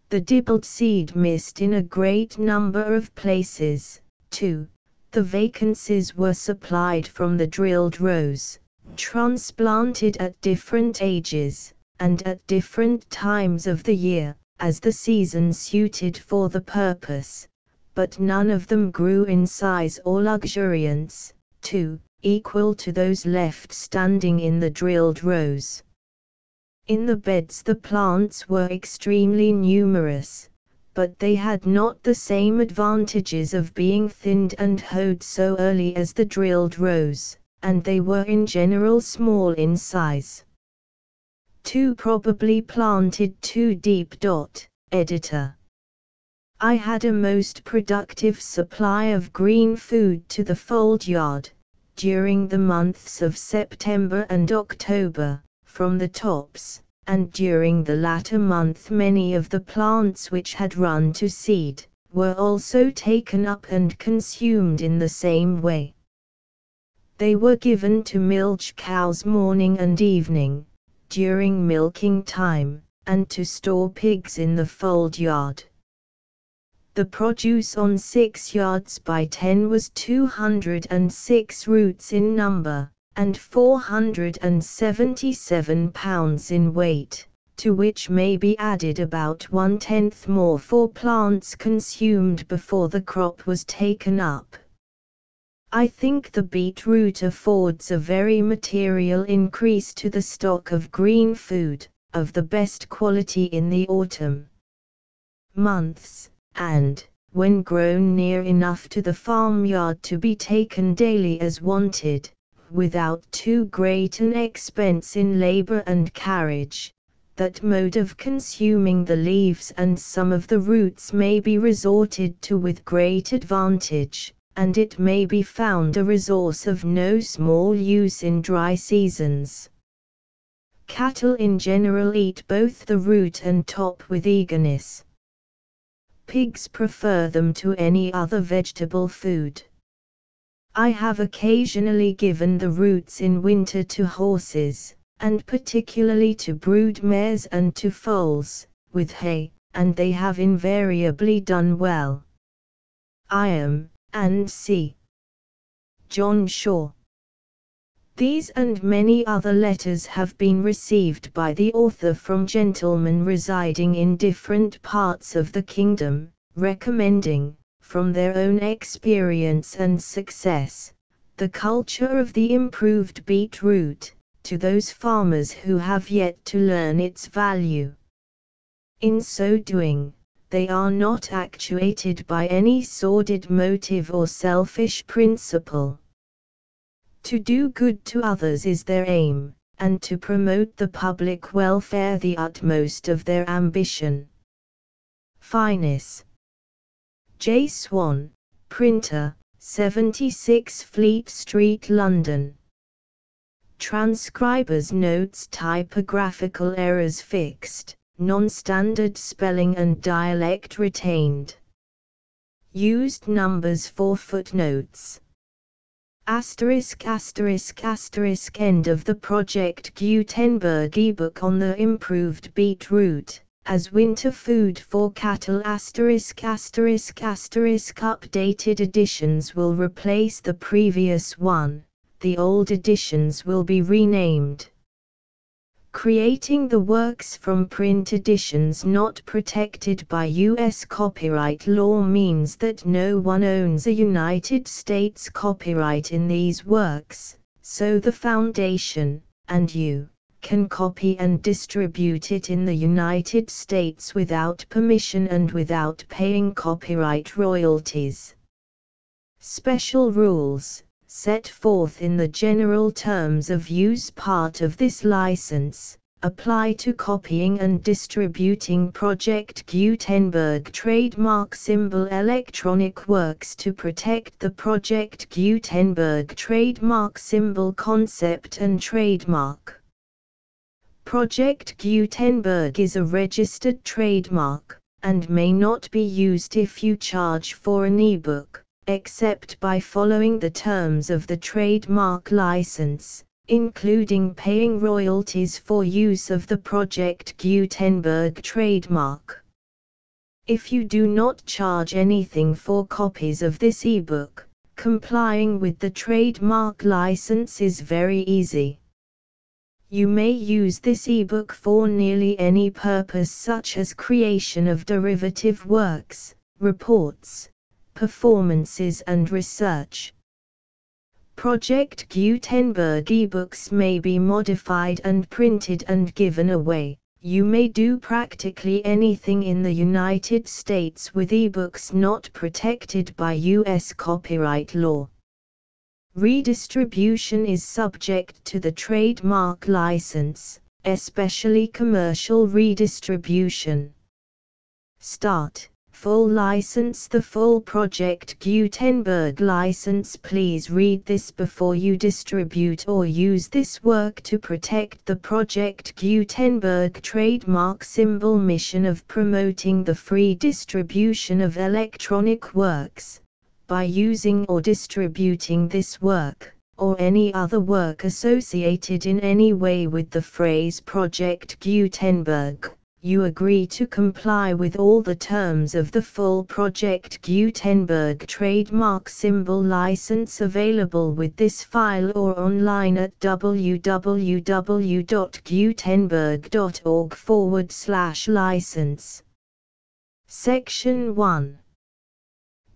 The dibbled seed missed in a great number of places, too. The vacancies were supplied from the drilled rows, transplanted at different ages, and at different times of the year, as the season suited for the purpose, but none of them grew in size or luxuriance, equal to those left standing in the drilled rows. In the beds the plants were extremely numerous, but they had not the same advantages of being thinned and hoed so early as the drilled rows, and they were in general small in size. 2 Probably planted too deep. Editor. I had a most productive supply of green food to the fold-yard, during the months of September and October, from the tops, and during the latter month many of the plants which had run to seed, were also taken up and consumed in the same way. They were given to milch cows morning and evening, during milking time, and to store pigs in the fold-yard. The produce on 6 yards by 10 was 206 roots in number, and 477 pounds in weight, to which may be added about 1/10 more for plants consumed before the crop was taken up. I think the beetroot affords a very material increase to the stock of green food, of the best quality in the autumn months, and, when grown near enough to the farmyard to be taken daily as wanted, without too great an expense in labor and carriage, that mode of consuming the leaves and some of the roots may be resorted to with great advantage, and it may be found a resource of no small use in dry seasons. Cattle in general eat both the root and top with eagerness. Pigs prefer them to any other vegetable food. I have occasionally given the roots in winter to horses, and particularly to brood mares and to foals, with hay, and they have invariably done well. I am, and C. John Shaw. These and many other letters have been received by the author from gentlemen residing in different parts of the kingdom, recommending, from their own experience and success, the culture of the improved beetroot, to those farmers who have yet to learn its value. In so doing, they are not actuated by any sordid motive or selfish principle. To do good to others is their aim, and to promote the public welfare the utmost of their ambition. Finis. J. Swan, Printer, 76 Fleet Street, London. Transcriber's notes: typographical errors fixed, non-standard spelling and dialect retained. Used numbers for footnotes. Asterisk asterisk asterisk. End of the Project Gutenberg ebook on the improved beetroot as winter food for cattle. Asterisk asterisk asterisk. Updated editions will replace the previous one. The old editions will be renamed. Creating the works from print editions not protected by U.S. copyright law means that no one owns a United States copyright in these works, so the Foundation, and you, can copy and distribute it in the United States without permission and without paying copyright royalties. Special rules, set forth in the general terms of use part of this license, apply to copying and distributing Project Gutenberg trademark symbol electronic works to protect the Project Gutenberg trademark symbol concept and trademark. Project Gutenberg is a registered trademark, and may not be used if you charge for an ebook, except by following the terms of the trademark license, including paying royalties for use of the Project Gutenberg trademark. If you do not charge anything for copies of this ebook, complying with the trademark license is very easy. You may use this ebook for nearly any purpose, such as creation of derivative works, reports, performances and research. Project Gutenberg ebooks may be modified and printed and given away. You may do practically anything in the United States with ebooks not protected by U.S. copyright law. Redistribution is subject to the trademark license, especially commercial redistribution. Start. Full license. The full Project Gutenberg license. Please read this before you distribute or use this work to protect the Project Gutenberg trademark symbol mission of promoting the free distribution of electronic works. By using or distributing this work, or any other work associated in any way with the phrase Project Gutenberg, you agree to comply with all the terms of the full Project Gutenberg trademark symbol license available with this file or online at www.gutenberg.org/license. Section 1.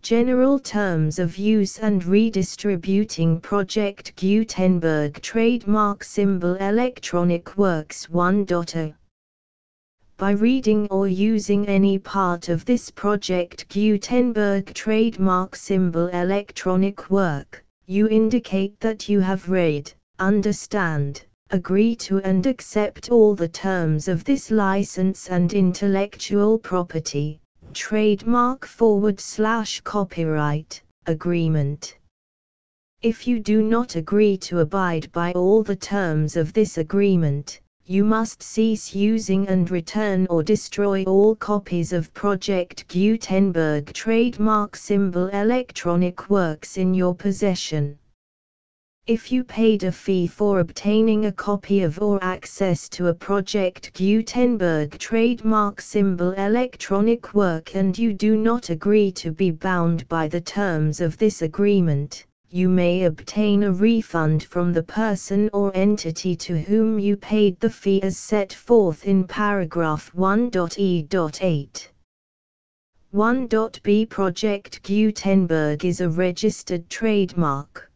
General Terms of Use and Redistributing Project Gutenberg Trademark Symbol Electronic Works 1.0. By reading or using any part of this Project Gutenberg trademark symbol electronic work, you indicate that you have read, understand, agree to and accept all the terms of this license and intellectual property, trademark/copyright, agreement. If you do not agree to abide by all the terms of this agreement, you must cease using and return or destroy all copies of Project Gutenberg trademark symbol electronic works in your possession. If you paid a fee for obtaining a copy of or access to a Project Gutenberg trademark symbol electronic work and you do not agree to be bound by the terms of this agreement, you may obtain a refund from the person or entity to whom you paid the fee as set forth in paragraph 1.e.8. 1.b. Project Gutenberg is a registered trademark.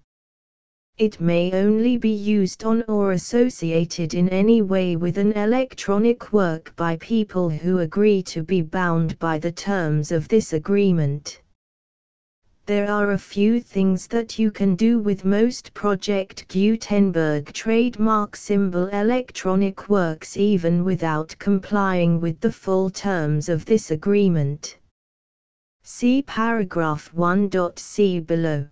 It may only be used on or associated in any way with an electronic work by people who agree to be bound by the terms of this agreement. There are a few things that you can do with most Project Gutenberg trademark symbol electronic works even without complying with the full terms of this agreement. See paragraph 1.c below.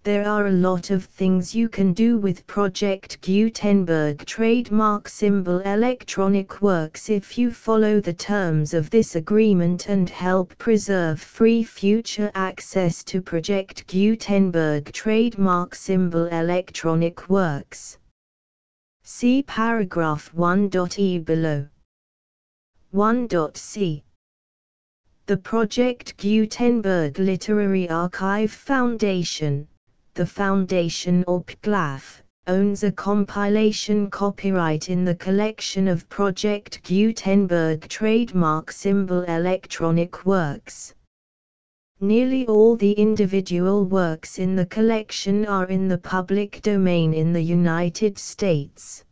There are a lot of things you can do with Project Gutenberg trademark symbol electronic works if you follow the terms of this agreement and help preserve free future access to Project Gutenberg trademark symbol electronic works. See paragraph 1.e below. 1.c. The Project Gutenberg Literary Archive Foundation, the Foundation or PGLAF, owns a compilation copyright in the collection of Project Gutenberg trademark symbol electronic works. Nearly all the individual works in the collection are in the public domain in the United States.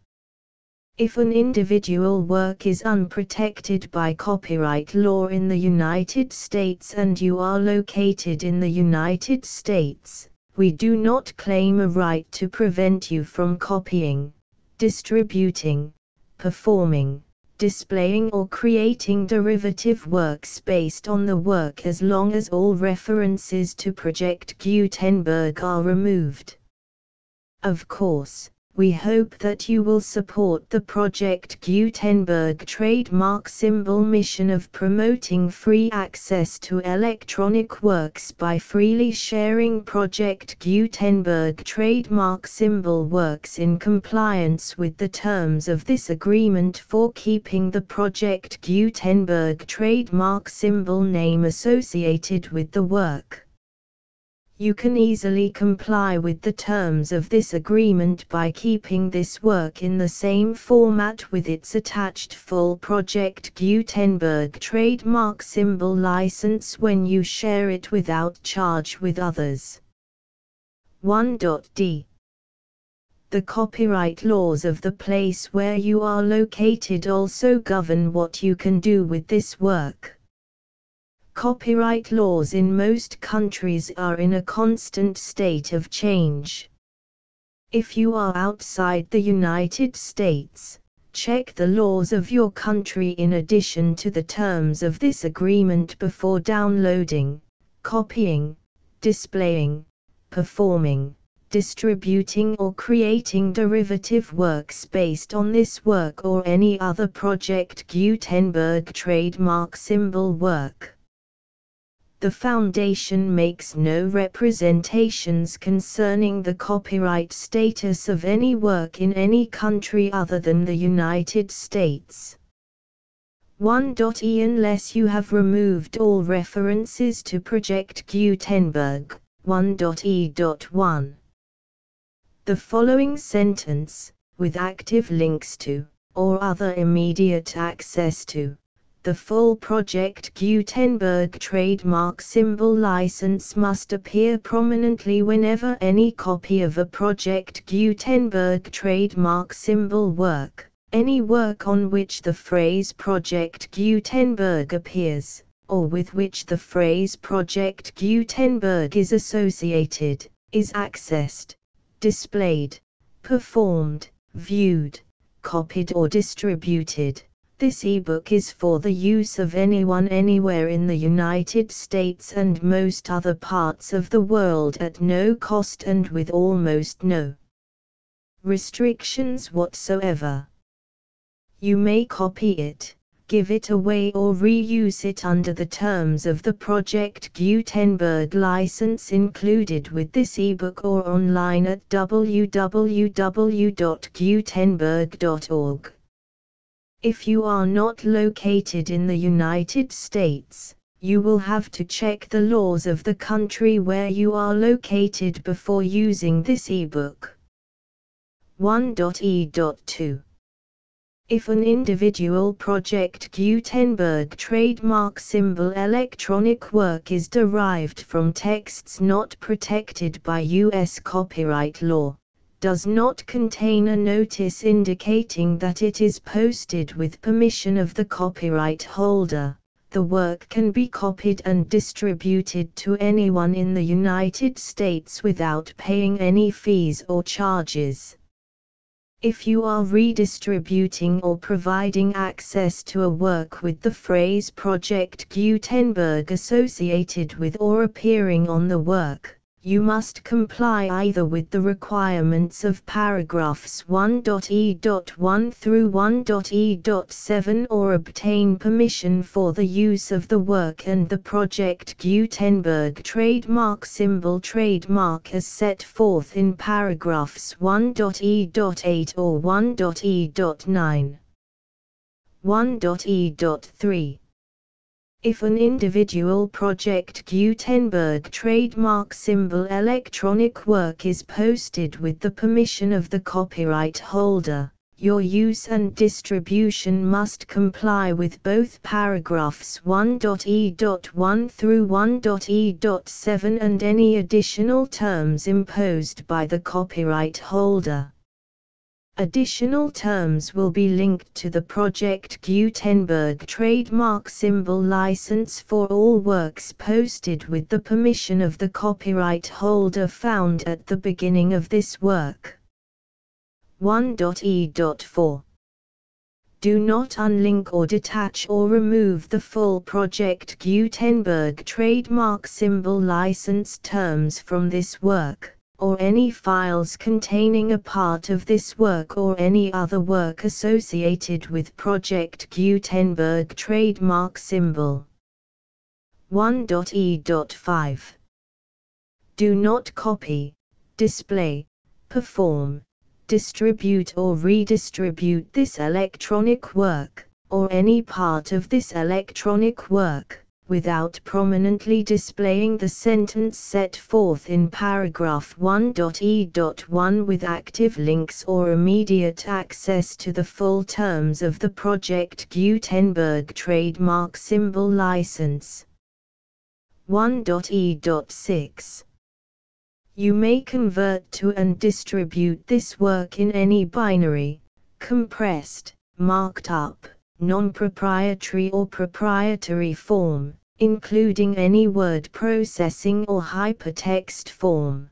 If an individual work is unprotected by copyright law in the United States and you are located in the United States, we do not claim a right to prevent you from copying, distributing, performing, displaying or creating derivative works based on the work as long as all references to Project Gutenberg are removed. Of course, We hope that you will support the Project Gutenberg trademark symbol mission of promoting free access to electronic works by freely sharing Project Gutenberg trademark symbol works in compliance with the terms of this agreement for keeping the Project Gutenberg trademark symbol name associated with the work. You can easily comply with the terms of this agreement by keeping this work in the same format with its attached full Project Gutenberg trademark symbol license when you share it without charge with others. 1.d. The copyright laws of the place where you are located also govern what you can do with this work. Copyright laws in most countries are in a constant state of change. If you are outside the United States, check the laws of your country in addition to the terms of this agreement before downloading, copying, displaying, performing, distributing or creating derivative works based on this work or any other Project Gutenberg trademark symbol work. The Foundation makes no representations concerning the copyright status of any work in any country other than the United States. 1.e. Unless you have removed all references to Project Gutenberg, 1.e.1. The following sentence, with active links to, or other immediate access to, the full Project Gutenberg trademark symbol license must appear prominently whenever any copy of a Project Gutenberg trademark symbol work, any work on which the phrase Project Gutenberg appears, or with which the phrase Project Gutenberg is associated, is accessed, displayed, performed, viewed, copied or distributed. This ebook is for the use of anyone anywhere in the United States and most other parts of the world at no cost and with almost no restrictions whatsoever. You may copy it, give it away or reuse it under the terms of the Project Gutenberg license included with this ebook or online at www.gutenberg.org. If you are not located in the United States, you will have to check the laws of the country where you are located before using this ebook. 1.e.2. If an individual Project Gutenberg trademark symbol electronic work is derived from texts not protected by U.S. copyright law, does not contain a notice indicating that it is posted with permission of the copyright holder, the work can be copied and distributed to anyone in the United States without paying any fees or charges. If you are redistributing or providing access to a work with the phrase Project Gutenberg associated with or appearing on the work, you must comply either with the requirements of paragraphs 1.e.1 through 1.e.7 or obtain permission for the use of the work and the Project Gutenberg trademark symbol trademark as set forth in paragraphs 1.e.8 or 1.e.9. 1.e.3. If an individual Project Gutenberg trademark symbol electronic work is posted with the permission of the copyright holder, your use and distribution must comply with both paragraphs 1.e.1 through 1.e.7 and any additional terms imposed by the copyright holder. Additional terms will be linked to the Project Gutenberg trademark symbol license for all works posted with the permission of the copyright holder found at the beginning of this work. 1.e.4. Do not unlink or detach or remove the full Project Gutenberg trademark symbol license terms from this work, or any files containing a part of this work or any other work associated with Project Gutenberg trademark symbol. 1.e.5 Do not copy, display, perform, distribute or redistribute this electronic work, or any part of this electronic work, without prominently displaying the sentence set forth in paragraph 1.e.1 with active links or immediate access to the full terms of the Project Gutenberg trademark symbol license. 1.e.6 You may convert to and distribute this work in any binary, compressed, marked up, non-proprietary or proprietary form, including any word processing or hypertext form.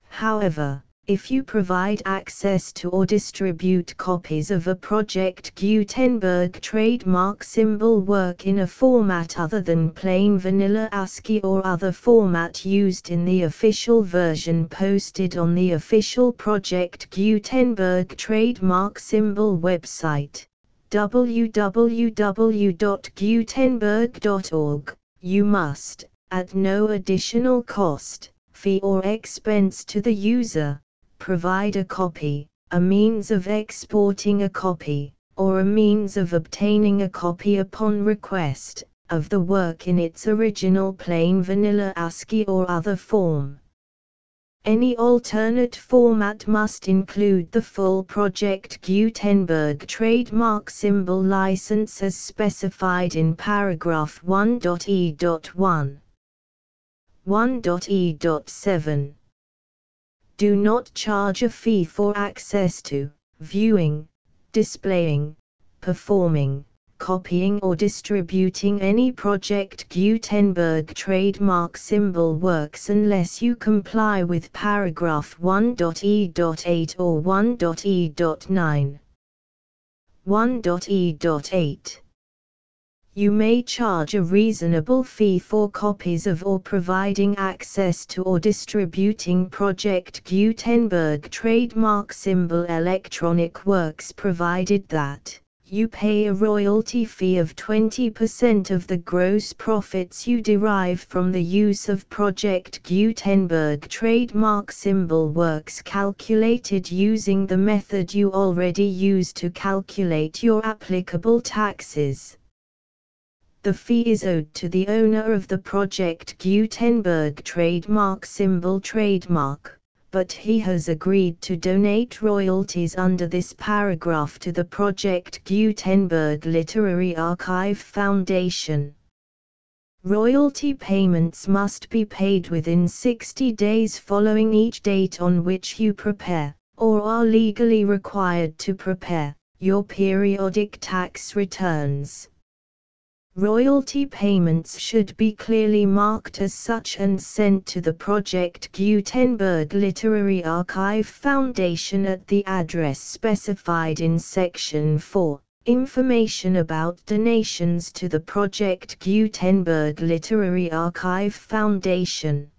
However, if you provide access to or distribute copies of a Project Gutenberg trademark symbol work in a format other than plain vanilla ASCII or other format used in the official version posted on the official Project Gutenberg trademark symbol website, www.gutenberg.org, you must, at no additional cost, fee or expense to the user, provide a copy, a means of exporting a copy, or a means of obtaining a copy upon request, of the work in its original plain vanilla ASCII or other form. Any alternate format must include the full Project Gutenberg trademark symbol license as specified in paragraph 1.e.1. 1.e.7 Do not charge a fee for access to, viewing, displaying, performing, copying or distributing any Project Gutenberg trademark symbol works unless you comply with paragraph 1.e.8 or 1.e.9. 1.e.8 You may charge a reasonable fee for copies of or providing access to or distributing Project Gutenberg trademark symbol electronic works provided that you pay a royalty fee of 20% of the gross profits you derive from the use of Project Gutenberg trademark symbol works calculated using the method you already use to calculate your applicable taxes. The fee is owed to the owner of the Project Gutenberg trademark symbol trademark, but he has agreed to donate royalties under this paragraph to the Project Gutenberg Literary Archive Foundation. Royalty payments must be paid within 60 days following each date on which you prepare, or are legally required to prepare, your periodic tax returns. Royalty payments should be clearly marked as such and sent to the Project Gutenberg Literary Archive Foundation at the address specified in Section 4, Information about donations to the Project Gutenberg Literary Archive Foundation.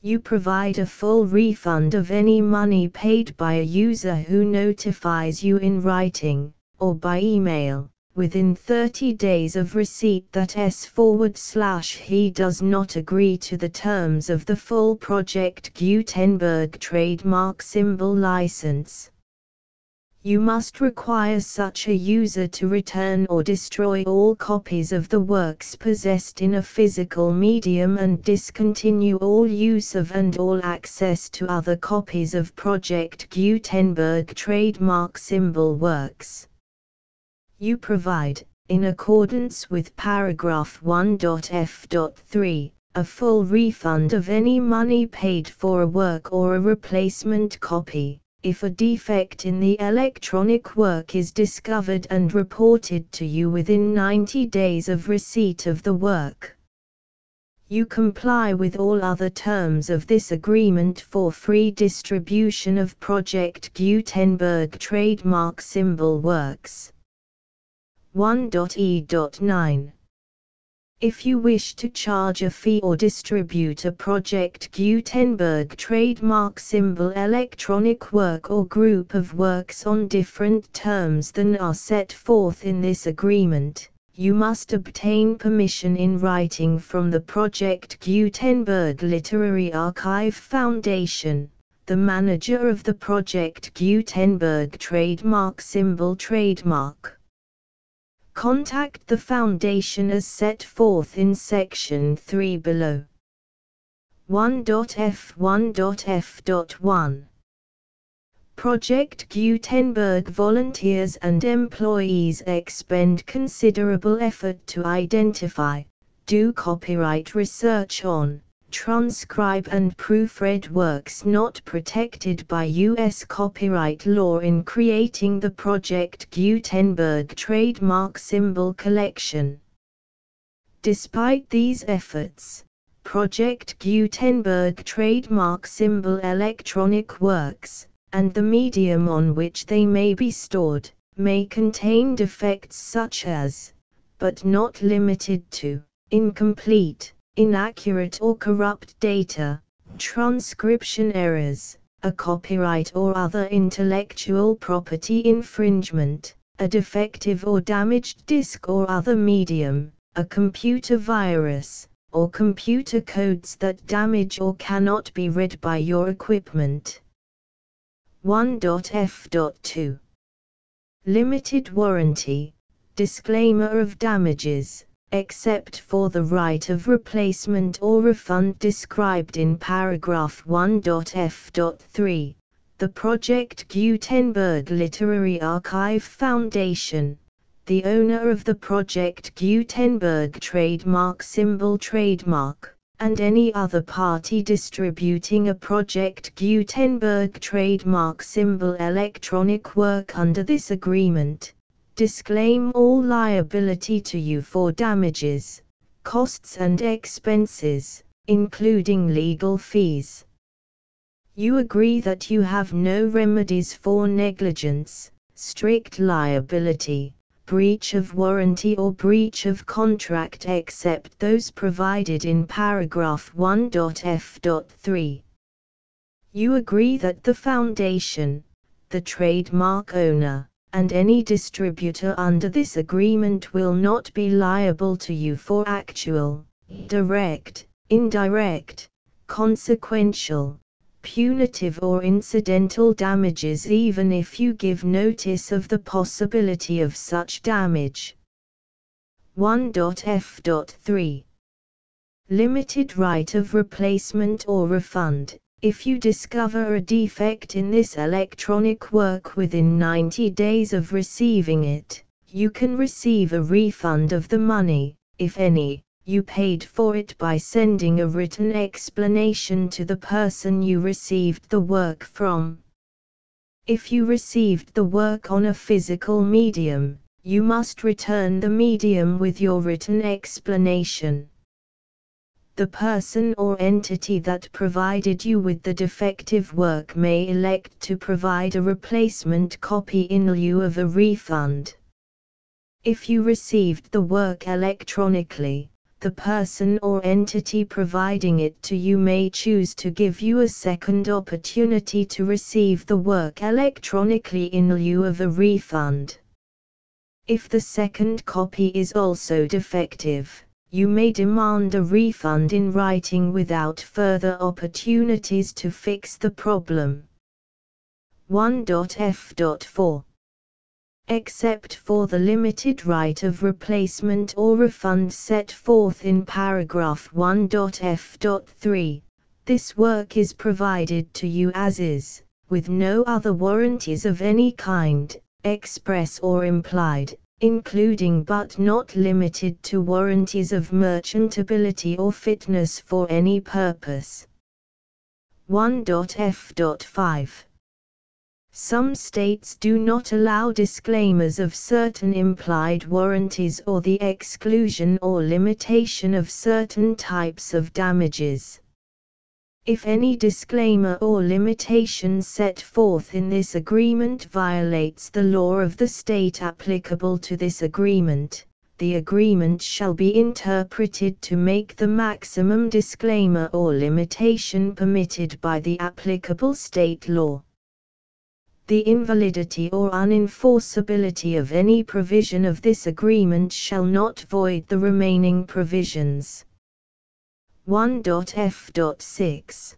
You provide a full refund of any money paid by a user who notifies you in writing, or by email, within 30 days of receipt that he does not agree to the terms of the full Project Gutenberg trademark symbol license. You must require such a user to return or destroy all copies of the works possessed in a physical medium and discontinue all use of and all access to other copies of Project Gutenberg trademark symbol works. You provide, in accordance with paragraph 1.f.3, a full refund of any money paid for a work or a replacement copy, if a defect in the electronic work is discovered and reported to you within 90 days of receipt of the work. You comply with all other terms of this agreement for free distribution of Project Gutenberg trademark symbol works. 1.e.9 If you wish to charge a fee or distribute a Project Gutenberg trademark symbol electronic work or group of works on different terms than are set forth in this agreement, you must obtain permission in writing from the Project Gutenberg Literary Archive Foundation, the manager of the Project Gutenberg trademark symbol trademark. Contact the Foundation as set forth in Section 3 below. 1.f1.f.1 Project Gutenberg volunteers and employees expend considerable effort to identify, do copyright research on, transcribe and proofread works not protected by U.S. copyright law in creating the Project Gutenberg trademark symbol collection. Despite these efforts, Project Gutenberg trademark symbol electronic works, and the medium on which they may be stored, may contain defects such as, but not limited to, incomplete, inaccurate or corrupt data, transcription errors, a copyright or other intellectual property infringement, a defective or damaged disk or other medium, a computer virus, or computer codes that damage or cannot be read by your equipment. 1.f.2 Limited warranty, disclaimer of damages, except for the right of replacement or refund described in paragraph 1.f.3, the Project Gutenberg Literary Archive Foundation, the owner of the Project Gutenberg trademark symbol trademark, and any other party distributing a Project Gutenberg trademark symbol electronic work under this agreement, disclaim all liability to you for damages, costs and expenses, including legal fees. You agree that you have no remedies for negligence, strict liability, breach of warranty or breach of contract except those provided in paragraph 1.f.3. You agree that the Foundation, the trademark owner, and any distributor under this agreement will not be liable to you for actual, direct, indirect, consequential, punitive or incidental damages even if you give notice of the possibility of such damage. 1.f.3 Limited right of replacement or refund. If you discover a defect in this electronic work within 90 days of receiving it, you can receive a refund of the money, if any, you paid for it by sending a written explanation to the person you received the work from. If you received the work on a physical medium, you must return the medium with your written explanation. The person or entity that provided you with the defective work may elect to provide a replacement copy in lieu of a refund. If you received the work electronically, the person or entity providing it to you may choose to give you a second opportunity to receive the work electronically in lieu of a refund. If the second copy is also defective, you may demand a refund in writing without further opportunities to fix the problem. 1.f.4 Except for the limited right of replacement or refund set forth in paragraph 1.f.3, this work is provided to you as is, with no other warranties of any kind, express or implied, including but not limited to warranties of merchantability or fitness for any purpose. 1.f.5 Some states do not allow disclaimers of certain implied warranties or the exclusion or limitation of certain types of damages. If any disclaimer or limitation set forth in this agreement violates the law of the state applicable to this agreement, the agreement shall be interpreted to make the maximum disclaimer or limitation permitted by the applicable state law. The invalidity or unenforceability of any provision of this agreement shall not void the remaining provisions. 1.f.6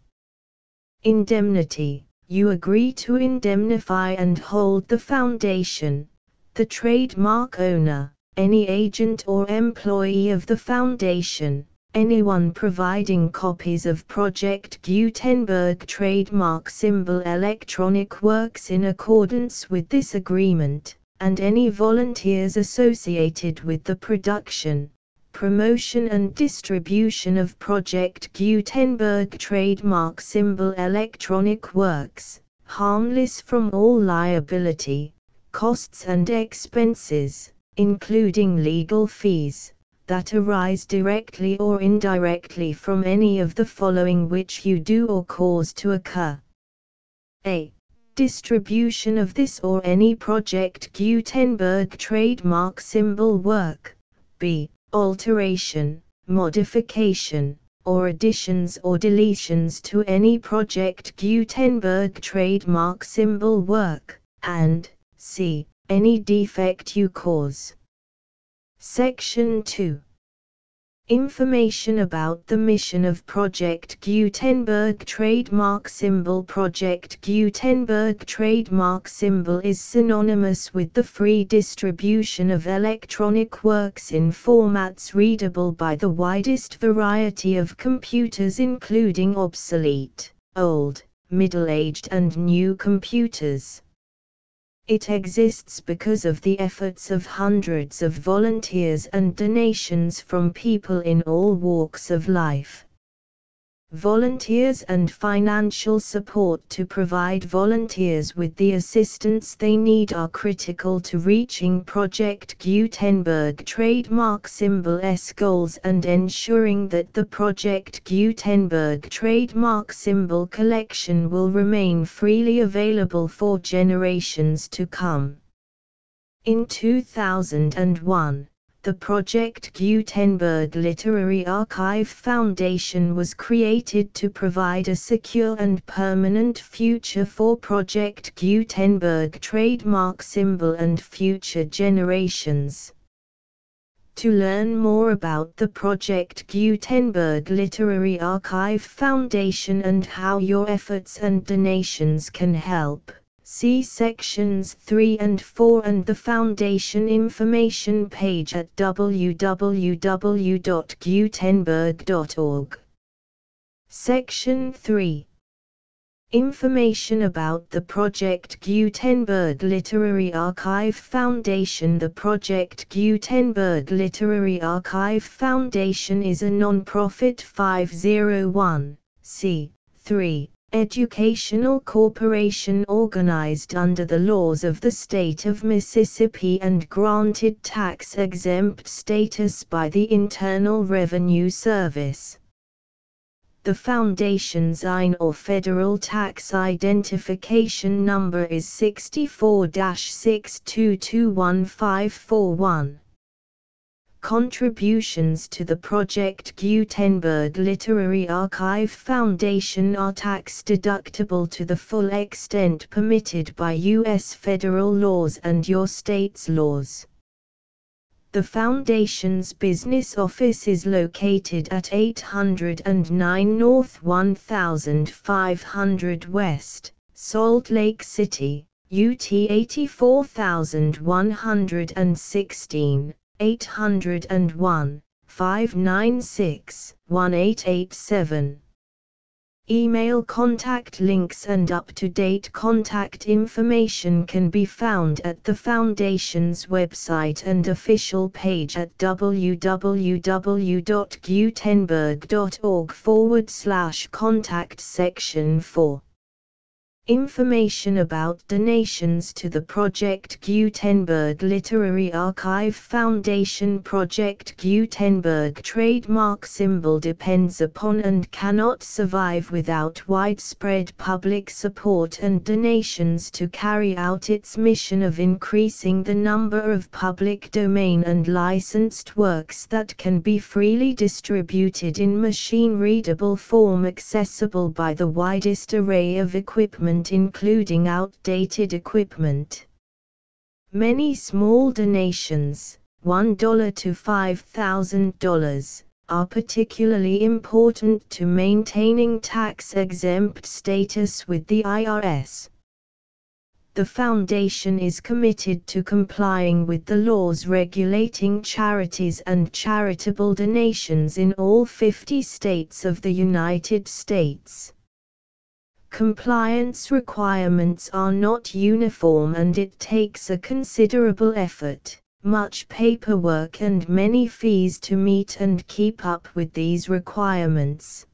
Indemnity. You agree to indemnify and hold the foundation, the trademark owner, any agent or employee of the foundation, anyone providing copies of Project Gutenberg trademark symbol electronic works in accordance with this agreement, and any volunteers associated with the production, promotion and distribution of Project Gutenberg trademark symbol electronic works, harmless from all liability, costs and expenses, including legal fees, that arise directly or indirectly from any of the following which you do or cause to occur. A. Distribution of this or any Project Gutenberg trademark symbol work. B. Alteration, modification, or additions or deletions to any Project Gutenberg trademark symbol work, and C. Any defect you cause. Section 2. Information about the mission of Project Gutenberg trademark symbol. Project Gutenberg trademark symbol is synonymous with the free distribution of electronic works in formats readable by the widest variety of computers, including obsolete, old, middle-aged and new computers. It exists because of the efforts of hundreds of volunteers and donations from people in all walks of life. Volunteers and financial support to provide volunteers with the assistance they need are critical to reaching Project Gutenberg trademark symbol's goals and ensuring that the Project Gutenberg trademark symbol collection will remain freely available for generations to come. In 2001, the Project Gutenberg Literary Archive Foundation was created to provide a secure and permanent future for Project Gutenberg trademark symbol and future generations. To learn more about the Project Gutenberg Literary Archive Foundation and how your efforts and donations can help, see sections 3 and 4 and the Foundation information page at www.gutenberg.org. Section 3. Information about the Project Gutenberg Literary Archive Foundation. The Project Gutenberg Literary Archive Foundation is a non-profit 501(c)(3) educational corporation organized under the laws of the state of Mississippi and granted tax-exempt status by the Internal Revenue Service. The Foundation's IN or Federal Tax Identification Number is 64-6221541. Contributions to the Project Gutenberg Literary Archive Foundation are tax-deductible to the full extent permitted by U.S. federal laws and your state's laws. The Foundation's business office is located at 809 North 1500 West, Salt Lake City, UT 84116. 801-596-1887. Email contact links and up-to-date contact information can be found at the Foundation's website and official page at www.gutenberg.org/contact section 4. Information about donations to the Project Gutenberg Literary Archive Foundation. Project Gutenberg trademark symbol depends upon and cannot survive without widespread public support and donations to carry out its mission of increasing the number of public domain and licensed works that can be freely distributed in machine-readable form accessible by the widest array of equipment, including outdated equipment. Many small donations, $1 to $5,000, are particularly important to maintaining tax-exempt status with the IRS. The Foundation is committed to complying with the laws regulating charities and charitable donations in all 50 states of the United States. Compliance requirements are not uniform and it takes a considerable effort, much paperwork and many fees to meet and keep up with these requirements.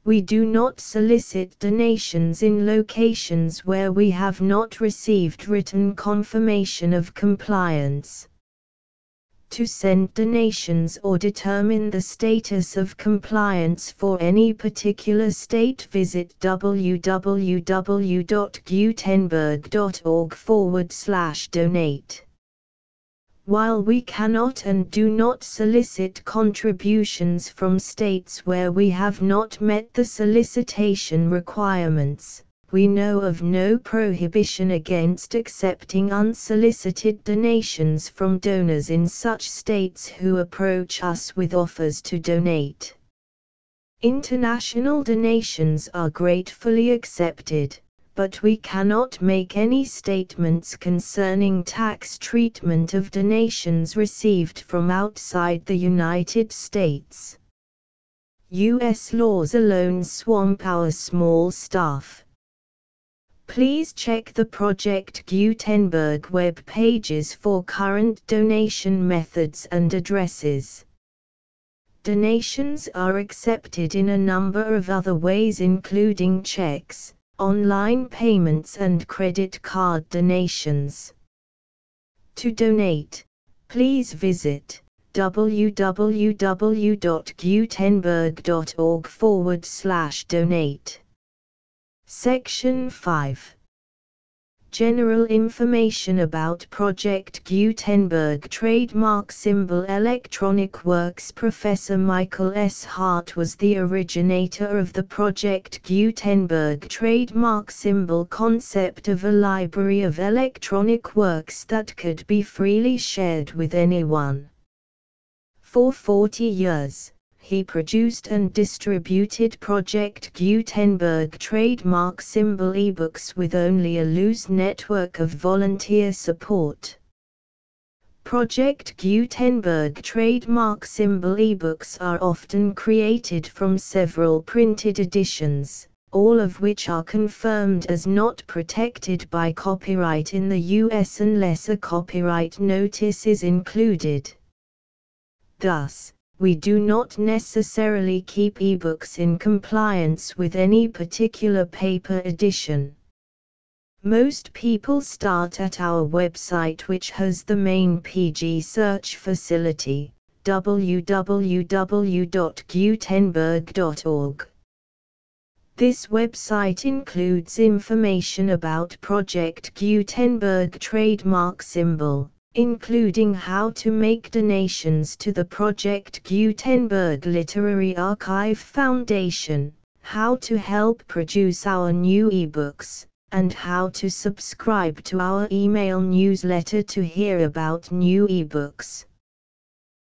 We do not solicit donations in locations where we have not received written confirmation of compliance. To send donations or determine the status of compliance for any particular state, visit www.gutenberg.org/donate. While we cannot and do not solicit contributions from states where we have not met the solicitation requirements, we know of no prohibition against accepting unsolicited donations from donors in such states who approach us with offers to donate. International donations are gratefully accepted, but we cannot make any statements concerning tax treatment of donations received from outside the United States. U.S. laws alone swamp our small staff. Please check the Project Gutenberg web pages for current donation methods and addresses. Donations are accepted in a number of other ways, including checks, online payments and credit card donations. To donate, please visit www.gutenberg.org/donate. Section 5. General information about Project Gutenberg trademark symbol electronic works. Professor Michael S. Hart was the originator of the Project Gutenberg trademark symbol concept of a library of electronic works that could be freely shared with anyone. For 40 years, he produced and distributed Project Gutenberg trademark symbol ebooks with only a loose network of volunteer support. Project Gutenberg trademark symbol ebooks are often created from several printed editions, all of which are confirmed as not protected by copyright in the US unless a copyright notice is included. Thus, we do not necessarily keep ebooks in compliance with any particular paper edition. Most people start at our website, which has the main PG search facility, www.gutenberg.org. This website includes information about Project Gutenberg trademark symbol, including how to make donations to the Project Gutenberg Literary Archive Foundation, how to help produce our new ebooks, and how to subscribe to our email newsletter to hear about new ebooks.